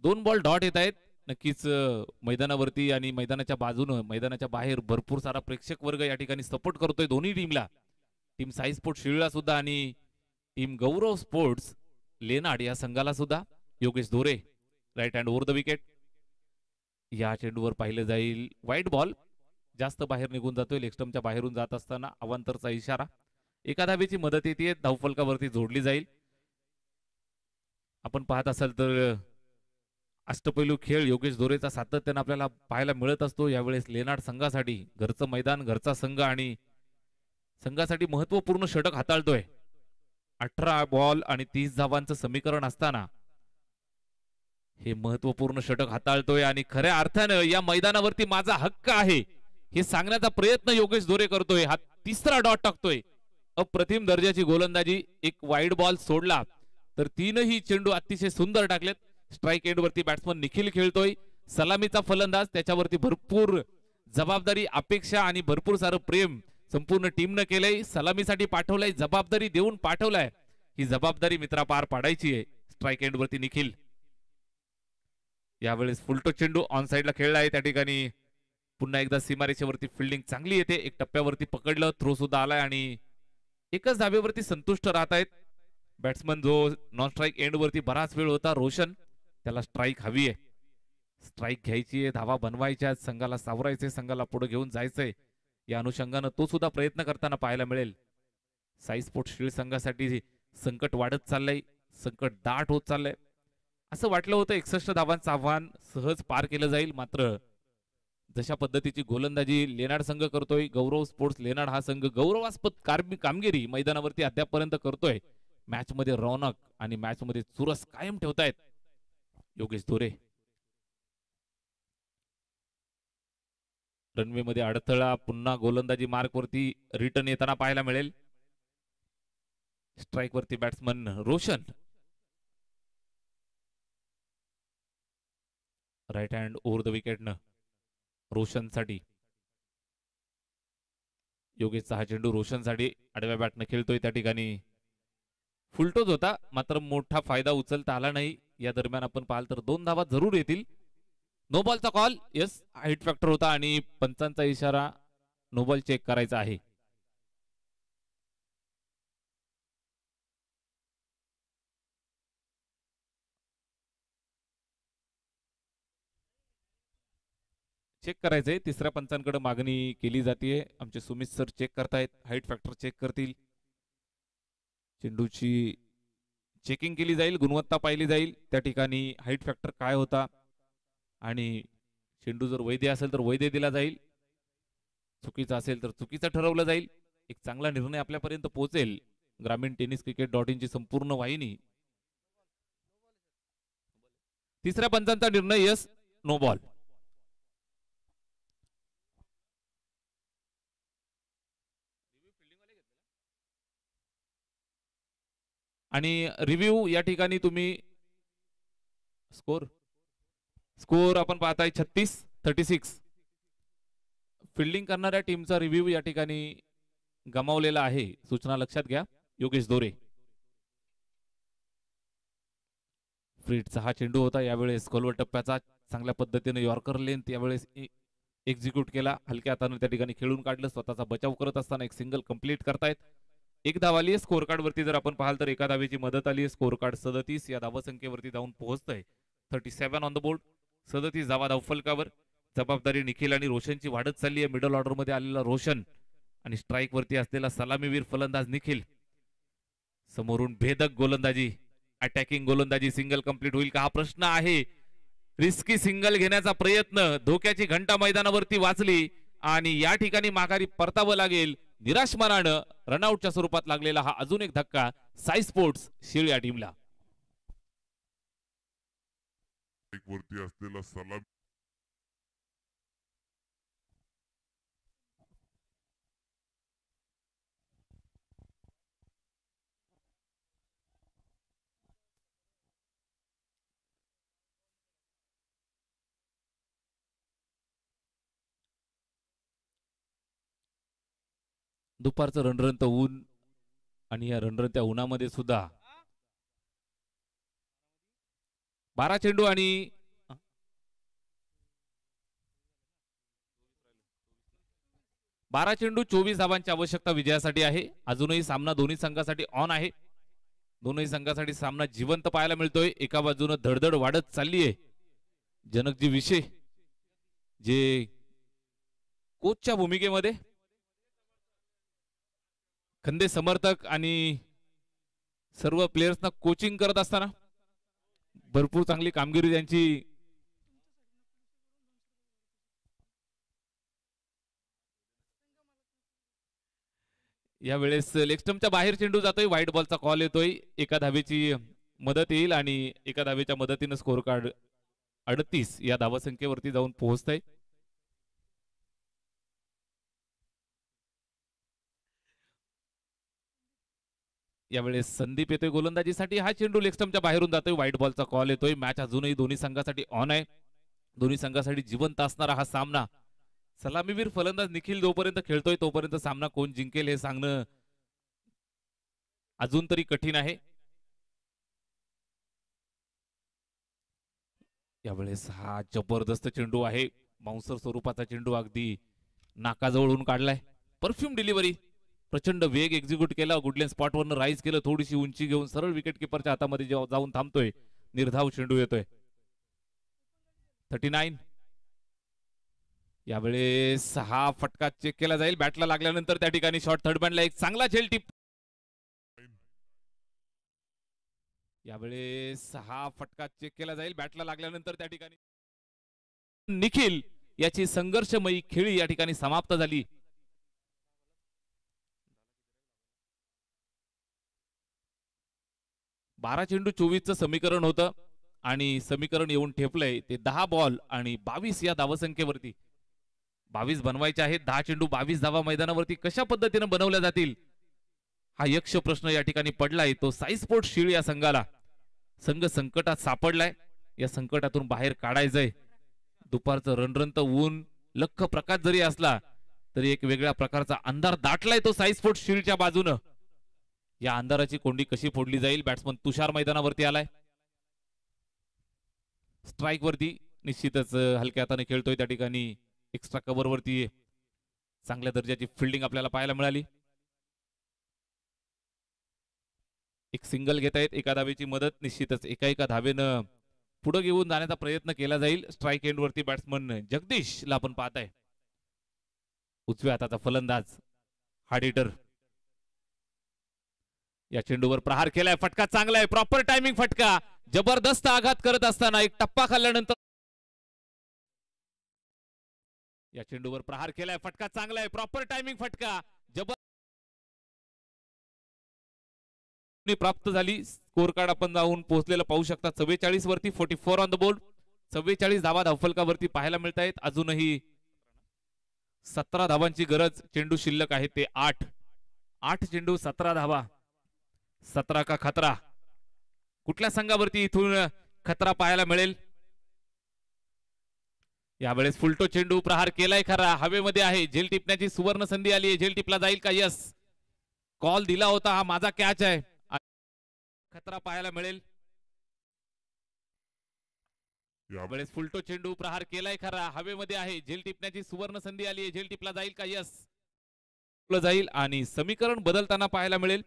दोन बॉल डॉट येत आहेत. नक्कीच मैदानावरती आणि मैदानाच्या बाजूनं मैदानाच्या बाहेर भरपूर सारा प्रेक्षक वर्ग या ठिकाणी सपोर्ट करतोय दोन्ही टीमला. टीम साई स्पोर्ट्स शिळला सुद्धा आणि टीम गौरव स्पोर्ट्स लेनाड या संघाला सुद्धा. Yogesh Dore right hand over the wicket. या चेंडूवर पाहिलं जाईल वाईट बॉल. जास्त बाहेर निघून जातोय. लेगस्टम्पच्या बाहेरून जात असताना अवांतरचा इशारा. एका धावेची मदत येते. धावफलकावरती जोडली जाईल. आपण पाहत असाल तर अष्टपैलू खेळ योगेश दोरेचा सातत्याने आपल्याला पाहायला मिळत असतो. यावेळेस लेनाड संघासाठी घरचं मैदान, घरचा संघ आणि संघासाठी महत्वपूर्ण षटक हाताळतोय. 18 बॉल आणि 30 धावांचं समीकरण असताना हे महत्वपूर्ण षटक हाताळतोय आणि खऱ्या अर्थानं या मैदानावरती माझा हक्क आहे हे सांगण्याचा प्रयत्न योगेश दोरे करतोय. हा तिसरा डॉट टाकतोय. अप्रतिम दर्जाची गोलंदाजी. एक वाईड बॉल सोडला तर तीनही चेंडू अतिशय सुंदर टाकलेत. स्ट्राईक एंड वरती बॅट्समन निखिल खेळतोय. सलामीचा फलंदाज, त्याच्यावरती भरपूर जबाबदारी, अपेक्षा आणि भरपूर सारं प्रेम संपूर्ण टीमनं केलंय. सलामीसाठी पाठवलंय, जबाबदारी देऊन पाठवलाय. ही जबाबदारी मित्रा पार पाडायची आहे. स्ट्राईक एंड वरती निखिल. यावेळेस फुलटो चेंडू ऑन साइडला खेळला आहे. त्या ठिकाणी पुन्हा एकदा सीमारेषेवरती फिल्डिंग चांगली येते. एक टप्प्यावरती पकडलं, थ्रो सुद्धा आलाय आणि एकच धाब्यावरती संतुष्ट राहत आहेत बॅट्समन. जो नॉन स्ट्राईक एंड वरती बराच वेळ होता रोशन, त्याला स्ट्राईक हवी आहे. स्ट्राईक घ्यायची आहे, धावा बनवायच्या, संघाला सावरायचंय, संघाला पुढे घेऊन जायचंय. या अनुषंगानं तो सुद्धा प्रयत्न करताना पाहायला मिळेल. साई स्पोर्ट्स शील्ड संघासाठी संकट वाढत चाललंय, संकट दाट होत चाललंय. असं वाटलं होतं 61 धावांचं आव्हान सहज पार केलं जाईल, मात्र जशा पद्धतीची गोलंदाजी लेनाड संघ करतोय, गौरव स्पोर्ट्स लेनाड हा संघ गौरवास्पद कामगिरी मैदानावरती अद्यापपर्यंत करतोय. मॅच मध्ये रौनक आणि मॅच मध्ये चुरस कायम ठेवतायत योगेश दोरे. रनवे मध्ये अडथळा, पुन्हा गोलंदाजी मार्क वरती रिटर्न येताना पाहायला मिळेल. स्ट्राईक वरती batsman Roshan. Right hand over the विकेटनं रोशन साठी. योगेशचा हा चेंडू रोशन साठी आडव्या बॅटनं खेळतोय. त्या ठिकाणी फुलटोच होता, मात्र मोठा फायदा उचलता आला नाही. या दरम्यान आपण पाहाल तर 2 धावा जरूर येतील. नो बॉलचा कॉल, यस हाईट फॅक्टर होता आणि पंचांचा इशारा नो बॉल चेक करायचा आहे. चेक करायचंय. तिसऱ्या पंचांकडे मागणी केली जाते. आमचे सुमित सर चेक करतायत, हाईट फॅक्टर चेक करतील. चेंडूची चेकिंग केली जाईल, गुणवत्ता पाहिली जाईल. त्या ठिकाणी हाईट फॅक्टर काय होता आणि चेंडू जर वैध असेल तर वैध दिला जाईल, चुकीचा असेल तर चुकीचं ठरवलं जाईल. एक चांगला निर्णय आपल्यापर्यंत पोहोचेल. ग्रामीण टेनिस क्रिकेट ची संपूर्ण वाहिनी. तिसऱ्या पंचांचा निर्णय यस, नो बॉल. आणि रिव्ह्यू या ठिकाणी तुम्ही स्कोर आपण पाहताय 36-36. फिल्डिंग करणाऱ्या टीमचा रिव्ह्यू या ठिकाणी गमावलेला आहे, सूचना लक्षात घ्या. योगेश दोरे. फ्रीटचा हा चेंडू होता. यावेळेस खोलवर टप्प्याचा चांगल्या पद्धतीने यॉर्कर लेंथ यावेळेस एक्झिक्यूट केला. हलक्या हाताने त्या ठिकाणी खेळून काढलं. स्वतःचा बचाव करत असताना एक सिंगल कंप्लीट करतायत. एक धाव आली आहे. स्कोर कार्ड वरती जर आपण पाहाल तर एका धावेची मदत आली आहे. स्कोर कार्ड 37 या धावसंख्येवरती जाऊन पोहोचतंय. 37 ऑन द बोर्ड. 37 धावा धावफलकावर. जबाबदारी निखिल आणि रोशनची वाढत चालली आहे. मिडल ऑर्डर मध्ये आलेला रोशन आणि स्ट्राईक वरती असलेला सलामीवीर फलंदाज निखिल. समोरून भेदक गोलंदाजी, अटॅकिंग गोलंदाजी. सिंगल कंप्लीट होईल का हा प्रश्न आहे. रिस्की सिंगल घेण्याचा प्रयत्न, धोक्याची घंटा मैदानावरती वाजली आणि या ठिकाणी माघारी परतावं लागेल. निराश मनानं रनआउटच्या स्वरूपात लागलेला हा अजून एक धक्का साई स्पोर्ट्स शीळ या टीमला. वरती असलेला सलाम दुपारचं रणरणत ऊन आणि या रणरणत्या उन्हामध्ये सुद्धा 12 चेंडू आणि 24 धावांची आवश्यकता विजयासाठी आहे. अजूनही सामना दोन्ही संघासाठी ऑन आहे. दोन्ही संघासाठी सामना जिवंत पाहायला मिळतोय. एका बाजूने धडधड वाढत चालली आहे. जनकजी विषय जे कोचच्या भूमिकेमध्ये खंदे समर्थक आणि सर्व प्लेयर्सना कोचिंग करत असताना भरपूर चांगली कामगिरी त्यांची. यावेळेस लेग स्टंपच्या बाहेर चेंडू जातोय. व्हाईट बॉलचा कॉल येतोय. एका धावेची मदत येईल आणि एका धावेच्या मदतीने स्कोर कार्ड 38 या धावसंख्येवरती जाऊन पोहोचतंय. यावेळेस संदीप येतोय गोलंदाजीसाठी. हा चेंडू लेग स्टंपच्या बाहेरून जातोय. व्हाईट बॉलचा कॉल येतोय. मॅच अजूनही दोन्ही संघासाठी ऑन आहे. दोन्ही संघासाठी जिवंत असणारा हा सामना. सलामीवीर फलंदाज निखिल जोपर्यंत खेळतोय तोपर्यंत सामना कोण जिंकेल हे सांगणं अजून तरी कठीण आहे. यावेळेस हा जबरदस्त चेंडू आहे. बाउन्सर स्वरूपाचा चेंडू अगदी नाकाजवळून काढलाय. परफ्यूम डिलिव्हरी, प्रचंड वेग एक्झिक्यूट केला. गुडलेन स्पॉटवरनं राईज केलं. थोडीशी उंची घेऊन सरळ विकेट किपरच्या हातामध्ये जाऊन थांबतोय. निर्धाव चेंडू येतोय. 39. यावेळेस हा फटका चेक केला जाईल. बॅटला लागल्यानंतर त्या ठिकाणी शॉट थर्ड बॅनला एक चांगला झेल टिप. यावेळेस हा फटका चेक केला जाईल. बॅटला लागल्यानंतर त्या ठिकाणी निखिल याची संघर्षमयी खेळी या ठिकाणी समाप्त झाली. 12 चेंडू 24चं समीकरण होतं आणि समीकरण येऊन ठेपलंय ते 10 बॉल आणि 22 या धावसंख्येवरती. 22 बनवायचे आहेत. 10 चेंडू 22 धावा मैदानावरती कशा पद्धतीने बनवल्या जातील हा यक्ष प्रश्न या ठिकाणी पडलाय. तो साई स्पोर्ट्स शीळ या संघाला. संघ संकटात सापडलाय. या संकटातून बाहेर काढायचंय. दुपारचं रणरणत ऊन लख प्रकाश जरी असला तरी एक वेगळ्या प्रकारचा अंधार दाटलाय तो साई स्पोर्ट्स शील्डच्या बाजूनं. या अंधाराची कोंडी कशी फोडली जाईल. बॅट्समन तुषार मैदानावरती आलाय. स्ट्राईक वरती निश्चितच हलक्या हाताने खेळतोय. त्या ठिकाणी एक्स्ट्रा कव्हर वरती चांगल्या दर्जाची फिल्डिंग आपल्याला पाहायला मिळाली. एक सिंगल घेता येत. एका धावेची मदत निश्चितच एका धावेनं पुढे घेऊन जाण्याचा प्रयत्न केला जाईल. स्ट्राईक एंड वरती बॅट्समन जगदीशला आपण पाहताय. उजव्या हाताचा फलंदाज हार्ड हिटर. या चेंडूवर प्रहार केलाय. फटका चांगला आहे. प्रॉपर टायमिंग फटका. जबरदस्त आघात करत असताना एक टप्पा खाल्ल्यानंतर या चेंडूवर प्रहार केलाय. फटका चांगला आहे. प्रॉपर टायमिंग फटका. प्राप्त झाली. स्कोर कार्ड आपण जाऊन पोहोचलेलं पाहू शकता. 44 वरती 44 ऑन द बोर्ड. 44 धावा धावफलकावरती पाहायला मिळत आहेत. अजूनही 17 धावांची गरज. चेंडू शिल्लक आहे ते 8 चेंडू 17 धावा. 17 का खतरा. कुठल्या संघावरती इथून खतरा पाहायला मिळेल. यावेळेस फुलटो चेंडू प्रहार केलाय खरा. हवेमध्ये आहे. झेल टिपण्याची सुवर्ण संधी आली आहे. झेल टिपला जाईल का. यस, कॉल दिला होता. हा माझा कॅच आहे. खतरा पाहायला मिळेल. यावेळेस फुलटो चेंडू प्रहार केलाय खरा. हवेमध्ये आहे. झेल टिपण्याची सुवर्ण संधी आली आहे. झेल टिपला जाईल का. यस, जाईल आणि समीकरण बदलताना पाहायला मिळेल.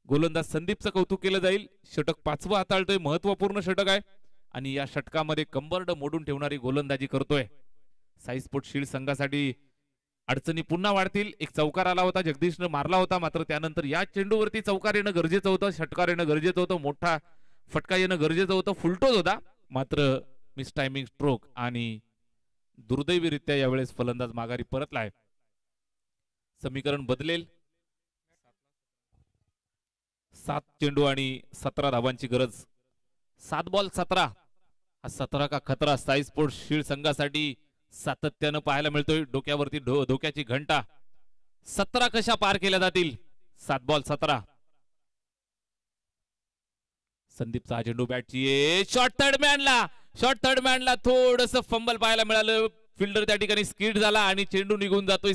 गोलंदाज संदीपचं कौतुक केलं जाईल. षटक 5वं हाताळतोय. महत्वपूर्ण षटक आहे आणि या षटकामध्ये कंबरड मोडून ठेवणारी गोलंदाजी करतोय. साई स्पोर्ट्स शील्ड संघासाठी अडचणी पुन्हा वाढतील. एक चौकार आला होता. जगदीशनं मारला होता. मात्र त्यानंतर या चेंडूवरती चौकार येणं गरजेचं होतं. षटकार येणं गरजेचं होतं. मोठा फटका येणं गरजेचं होतं. फुलटोच होता. मात्र मिस टायमिंग स्ट्रोक आणि दुर्दैवीरित्या यावेळेस फलंदाज माघारी परतलाय. समीकरण बदलेल. 7 चेंडू आणि 17 धावांची गरज. 7 बॉल 17. हा 17 का खतरा साई स्पोर्ट्स शील्ड संघासाठी सातत्यानं पाहायला मिळतोय. डोक्यावरती धोक्याची घंटा. 17 कशा पार केल्या जातील. 7 बॉल 17. संदीपचा चेंडू बॅटची शॉर्ट थर्ड मॅनला थोडस फंबल पाहायला मिळालं. फिल्डर त्या ठिकाणी स्किड झाला आणि चेंडू निघून जातोय.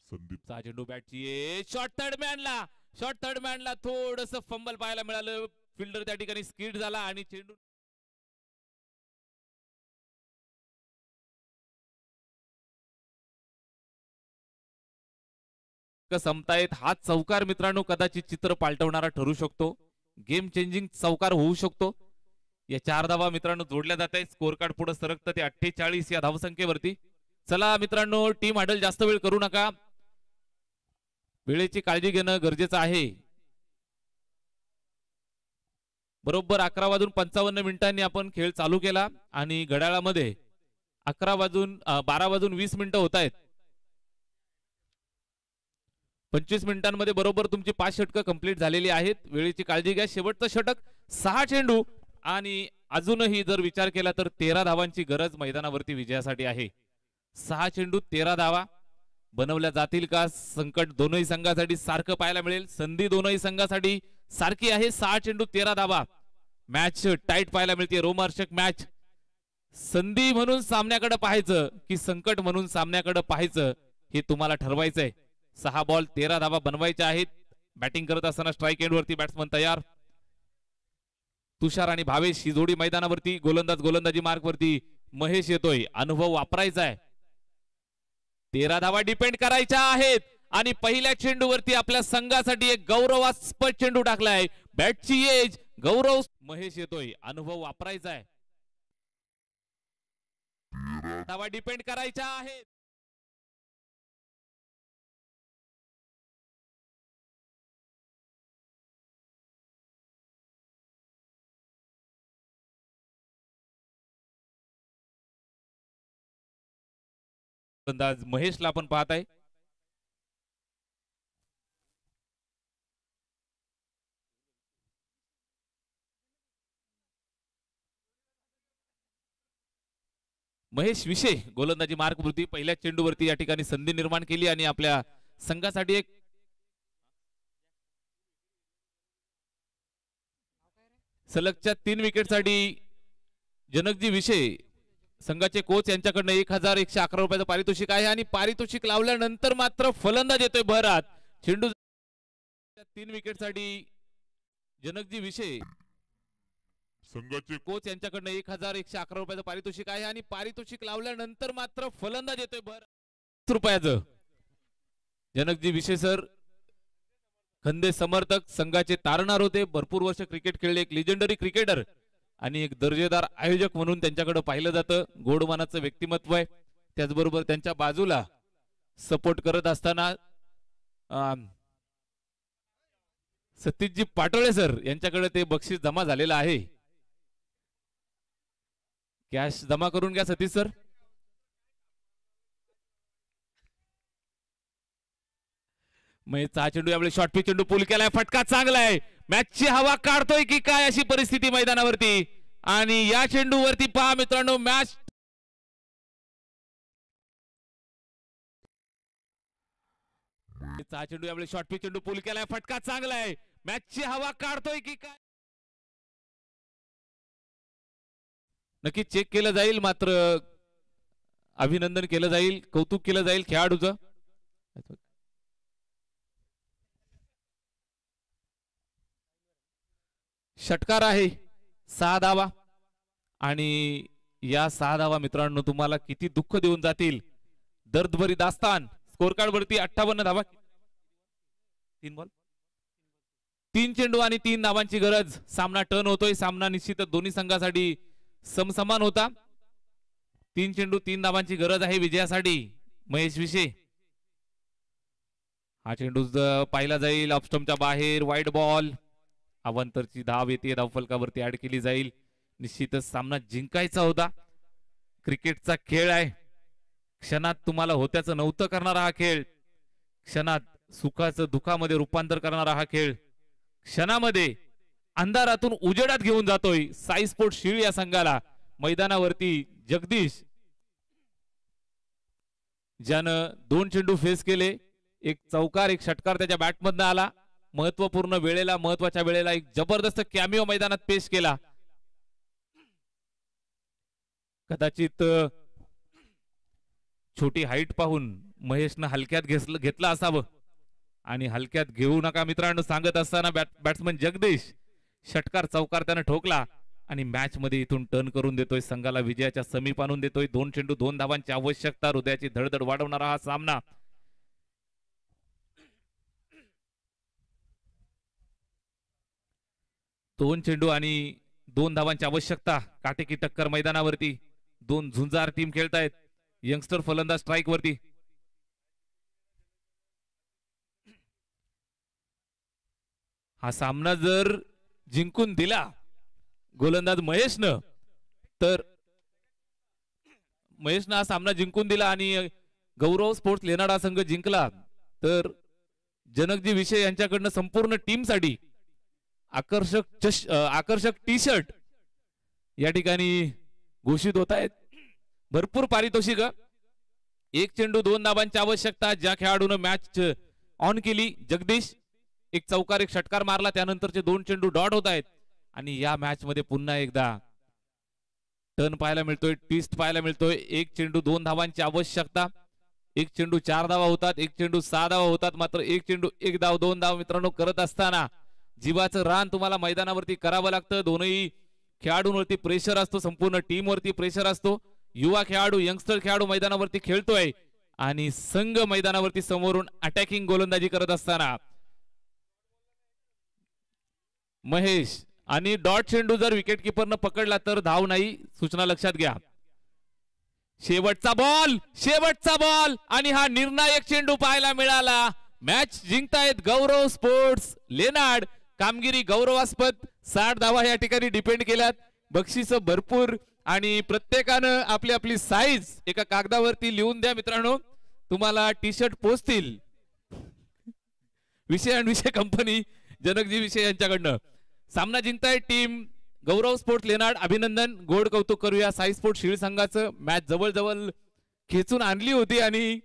संदीपचा चेंडू बॅटची शॉर्ट थर्ड मॅनला थोडस फंबल पाहायला मिळालं. फिल्डर त्या ठिकाणी स्किड झाला आणि चेंडू संपतायत. हा चौकार मित्रांनो कदाचित चित्र पालटवणारा ठरू शकतो. गेम चेंजिंग चौकार होऊ शकतो. या 4 धावा मित्रांनो जोडल्या जात आहेत. स्कोर कार्ड पुढे सरकतं ते 48 या धावसंख्येवरती. चला मित्रांनो, टीम हॅडल जास्त वेळ करू नका. वेळेची काळजी घेणं गरजेचं आहे. बरोबर 11:55 आपण खेळ चालू केला आणि घड्याळामध्ये 12:20 होत आहेत. 25 मिनिटांमध्ये बरोबर तुमची 5 षटकं कंप्लीट झालेली आहेत. वेळेची काळजी घ्या. शेवटचं षटक 6 चेंडू आणि अजूनही जर विचार केला तर 13 धावांची गरज मैदानावरती विजयासाठी आहे. 6 चेंडू 13 धावा बनवल्या जातील का? संकट दोनही संघासाठी सारखं पाहायला मिळेल. संधी दोनही संघासाठी सारखी आहे. 6 चेंडू 13 धावा. मॅच टाईट पाहायला मिळते. रोमांचक मॅच. संधी म्हणून सामन्याकडे पाहायचं की संकट म्हणून सामन्याकडे पाहायचं हे तुम्हाला ठरवायचंय. 6 बॉल 13 धावा बनवायच्या आहेत. बॅटिंग करत असताना स्ट्राईक एंड वरती बॅट्समन तयार. तुषार आणि भावेश ही जोडी मैदानावरती. गोलंदाज गोलंदाजी मार्क वरती महेश येतोय. अनुभव वापरायचा आहे. 13 धावा डिपेंड करायच्या आहेत आणि पहिल्या चेंडूवरती आपल्या संघासाठी एक गौरवास्पद चेंडू टाकलाय. बॅटची एज गौरव. महेश येतोय. अनुभव वापरायचा आहे. धावा डिपेंड करायच्या आहेत. गोलंदाज महेशला आपण पाहत आहे. महेश विषय गोलंदाजी मार्क वरती पहिल्या चेंडूवरती या ठिकाणी संधी निर्माण केली आणि आपल्या संघासाठी एक सलगच्या 3 विकेटसाठी जनकजी विषय संघाचे कोच यांच्याकडनं 1111 रुपयाचं पारितोषिक आहे आणि पारितोषिक लावल्यानंतर मात्र फलंदाज येतोय बहरात. चेंडू 3 विकेटसाठी जनकजी विषय संघाचे कोच यांच्याकडनं 1111 रुपयाचं पारितोषिक आहे आणि पारितोषिक लावल्यानंतर मात्र फलंदाज येतोय बहरात रुपयाचं. जनकजी विषय सर खंदे समर्थक, संघाचे तारणार होते. भरपूर वर्ष क्रिकेट खेळले. एक लिजेंडरी क्रिकेटर आणि एक दर्जेदार आयोजक म्हणून त्यांच्याकडे पाहिलं जातं. गोडमानाचं व्यक्तिमत्व आहे. त्याचबरोबर त्यांच्या बाजूला सपोर्ट करत असताना सतीशजी पाटोळे सर यांच्याकडे ते बक्षीस जमा झालेलं आहे. कॅश जमा करून घ्या सतीश सर. मग चेंडू यावेळी शॉर्ट पिच चेंडू पूल केलाय. फटका चांगला आहे. मॅचची हवा काढतोय की काय अशी परिस्थिती मैदानावरती आणि या चेंडूवरती पहा मित्रांनो मॅच चेंडू यावेळी शॉर्ट पिच चेंडू पूल केलाय. फटका चांगला आहे. मॅचची हवा काढतोय की काय नक्की चेक केलं जाईल. मात्र अभिनंदन केलं जाईल, कौतुक केलं जाईल खेळाडूचं. षटकार आहे 6 धावा आणि या 6 धावा मित्रांनो तुम्हाला किती दुःख देऊन जातील. दर्दभरी दास्तान. स्कोर कार्ड वरती 58 धावा. 3 बॉल 3 चेंडू आणि 3 धावांची गरज. सामना टर्न होतोय. सामना निश्चितच दोन्ही संघासाठी समसमान होता. 3 चेंडू 3 धावांची गरज आहे विजयासाठी. महेश विषय हा चेंडू पाहिला जाईल ऑफस्टंपच्या बाहेर. Wide ball. अवांतरची धाव येते. धावफलकावरती ऍड केली जाईल. निश्चितच सामना जिंकायचा होता. क्रिकेटचा खेळ आहे. क्षणात तुम्हाला होत्याचं नव्हतं करणारा हा खेळ. क्षणात सुखाचं दुःखामध्ये रूपांतर करणारा हा खेळ. क्षणामध्ये अंधारातून उजेडात घेऊन जातोय. साई स्पोर्ट शिळ या संघाला. मैदानावरती जगदीश ज्यानं 2 चेंडू फेस केले. एक चौकार एक षटकार त्याच्या बॅटमधनं आला. महत्वपूर्ण वेळेला महत्वाच्या वेळेला एक जबरदस्त कॅमिओ मैदानात पेश केला. कदाचित छोटी हाईट पाहून महेशनं हलक्यात घेतलं असावं आणि हलक्यात घेऊ नका मित्रांनो सांगत असताना बॅट्समन जगदीश षटकार चौकार त्यानं ठोकला आणि मॅच मध्ये इथून टर्न करून देतोय. संघाला विजयाच्या समीप आणून देतोय. 2 चेंडू 2 धावांची आवश्यकता. हृदयाची धडधड वाढवणारा हा सामना. दोन चेंडू आणि 2 धावांची आवश्यकता. काटेकी टक्कर मैदानावरती. 2 झुंजार टीम खेळतायत. यंगस्टर फलंदाज स्ट्राईक वरती. हा सामना जर जिंकून दिला गोलंदाज महेशनं तर महेशनं हा सामना जिंकून दिला आणि गौरव स्पोर्ट्स लेनाडा संघ जिंकला तर जनकजी विषय यांच्याकडनं संपूर्ण टीम साठी आकर्षक टी शर्ट या ठिकाणी घोषित होत आहेत. भरपूर पारितोषिक एक चेंडू 2 धावांची आवश्यकता. ज्या खेळाडूने मॅच ऑन केली जगदीश, एक चौकार एक षटकार मारला, त्यानंतरचे 2 चेंडू डॉट होत आहेत आणि या मॅच मध्ये पुन्हा एकदा टर्न पाहायला मिळतोय, ट्विस्ट पाहायला मिळतोय. एक चेंडू 2 धावांची आवश्यकता. एक चेंडू 4 धावा होतात, एक चेंडू 6 धावा होतात, मात्र एक चेंडू 1 धाव 2 धाव मित्रांनो करत असताना जीवाचं रान तुम्हाला मैदानावरती करावं लागतं. दोनही खेळाडूंवरती प्रेशर असतो, संपूर्ण टीम वरती प्रेशर असतो. युवा खेळाडू, यंगस्टर खेळाडू मैदानावरती खेळतोय आणि संघ मैदानावरती समोरून अटॅकिंग गोलंदाजी करत असताना महेश आणि डॉट चेंडू जर विकेट किपरनं पकडला तर धाव नाही, सूचना लक्षात घ्या. शेवटचा बॉल आणि हा निर्णायक चेंडू पाहायला मिळाला. मॅच जिंकतायत गौरव स्पोर्ट्स लेनाड. कामगिरी गौरवास्पद. 60 धावा या ठिकाणी डिपेंड केल्यात. बक्षीस भरपूर आणि प्रत्येकानं आपली आपली साईज एका कागदावरती लिहून द्या मित्रांनो, तुम्हाला टी शर्ट पोचतील. विषय कंपनी जनकजी विषय यांच्याकडनं. सामना जिंकताय टीम गौरव स्पोर्ट्स लेनाड. अभिनंदन, गोड कौतुक करूया साई स्पोर्ट शिळ संघाचं. मॅच जवळ खेचून आणली होती आणि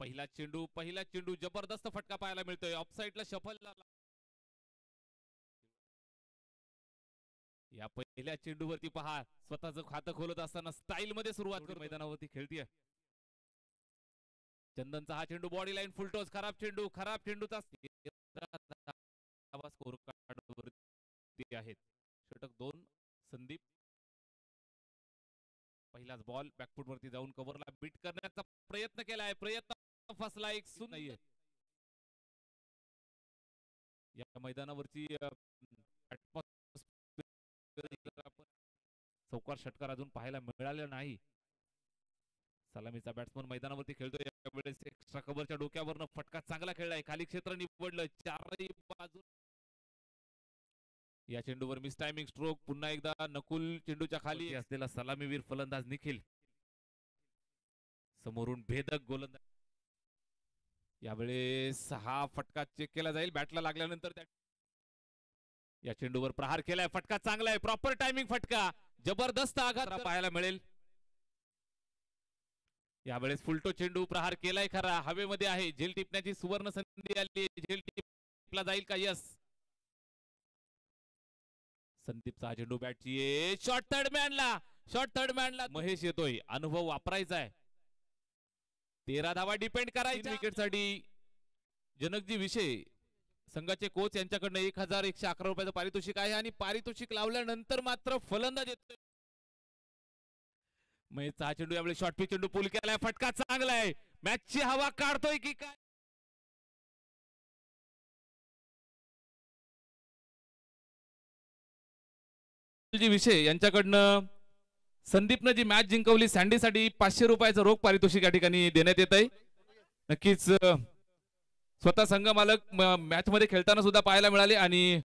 पहिला चेंडू जबरदस्त फटका पाहायला मिळतोय. ऑफसाईडला शफल झाला. या पहिल्या चेंडूवरती पहा, स्वतःचं खातं खोलत असताना स्टाईल मध्ये सुरुवात करून मैदानावरती खेळतीये. चंदनचा हा चेंडू बॉडी लाईन फुलटॉस. खराब चेंडूचा स्कोर कार्डवरती आहेत. षटक 2 संदीप. पहिलाच बॉल बॅकफुट वरती जाऊन कव्हरला बीट करण्याचा प्रयत्न केलाय. प्रयत्न फसला. एक सुन नाहीये या मैदानावरची. चौकार षटकार अजून पाहायला मिळालेला नाही. सलामीचा बॅट्समन मैदानावरती खेळतोय. यावेळेस एक्स्ट्रा कव्हरच्या डोक्यावरनं फटका चांगला खेळलाय. खाली क्षेत्र निवडलं. चारही बाजू. या चेंडूवर मिस टायमिंग स्ट्रोक. पुन्हा एकदा नकुल चेंडूच्या खाली असलेला सलामीवीर फलंदाज निखिल. समोरून भेदक गोलंदाज. यावेळेस हा फटका चेक केला जाईल. बॅटला लागल्यानंतर या चेंडूवर प्रहार केलाय. फटका चांगला आहे. प्रॉपर टायमिंग फटका. जबरदस्त आघात पाहायला मिळेल. यावेळेस फुलटो चेंडू प्रहार केलाय खरा. हवेमध्ये आहे. झेल टिपण्याची सुवर्ण संधी आली. झेल टिपला जाईल का? यस. संदीपचा चेंडू बॅटची. शॉर्ट थर्ड मॅनला महेश येतोय. अनुभव वापरायचा आहे. 13 धावा डिपेंड करायच्या विकेट साठी. जनकजी विषय संघाचे कोच यांच्याकडनं 1111 रुपयाचं पारितोषिक आहे आणि पारितोषिक लावल्यानंतर मात्र फलंदाज येतोय. महेशचा हा चेंडू यावेळी शॉर्ट पिच चेंडू पूल केलाय. फटका चांगला आहे. मॅचची हवा काढतोय की काय? विषय यांच्याकडनं संदीपनं जी मॅच जिंकवली सँडीसाठी 500 रुपयाचं रोख पारितोषिक या ठिकाणी देण्यात येत आहे. नक्कीच स्वतः संघ मालक मॅच मध्ये खेळताना सुद्धा पाहायला मिळाले आणि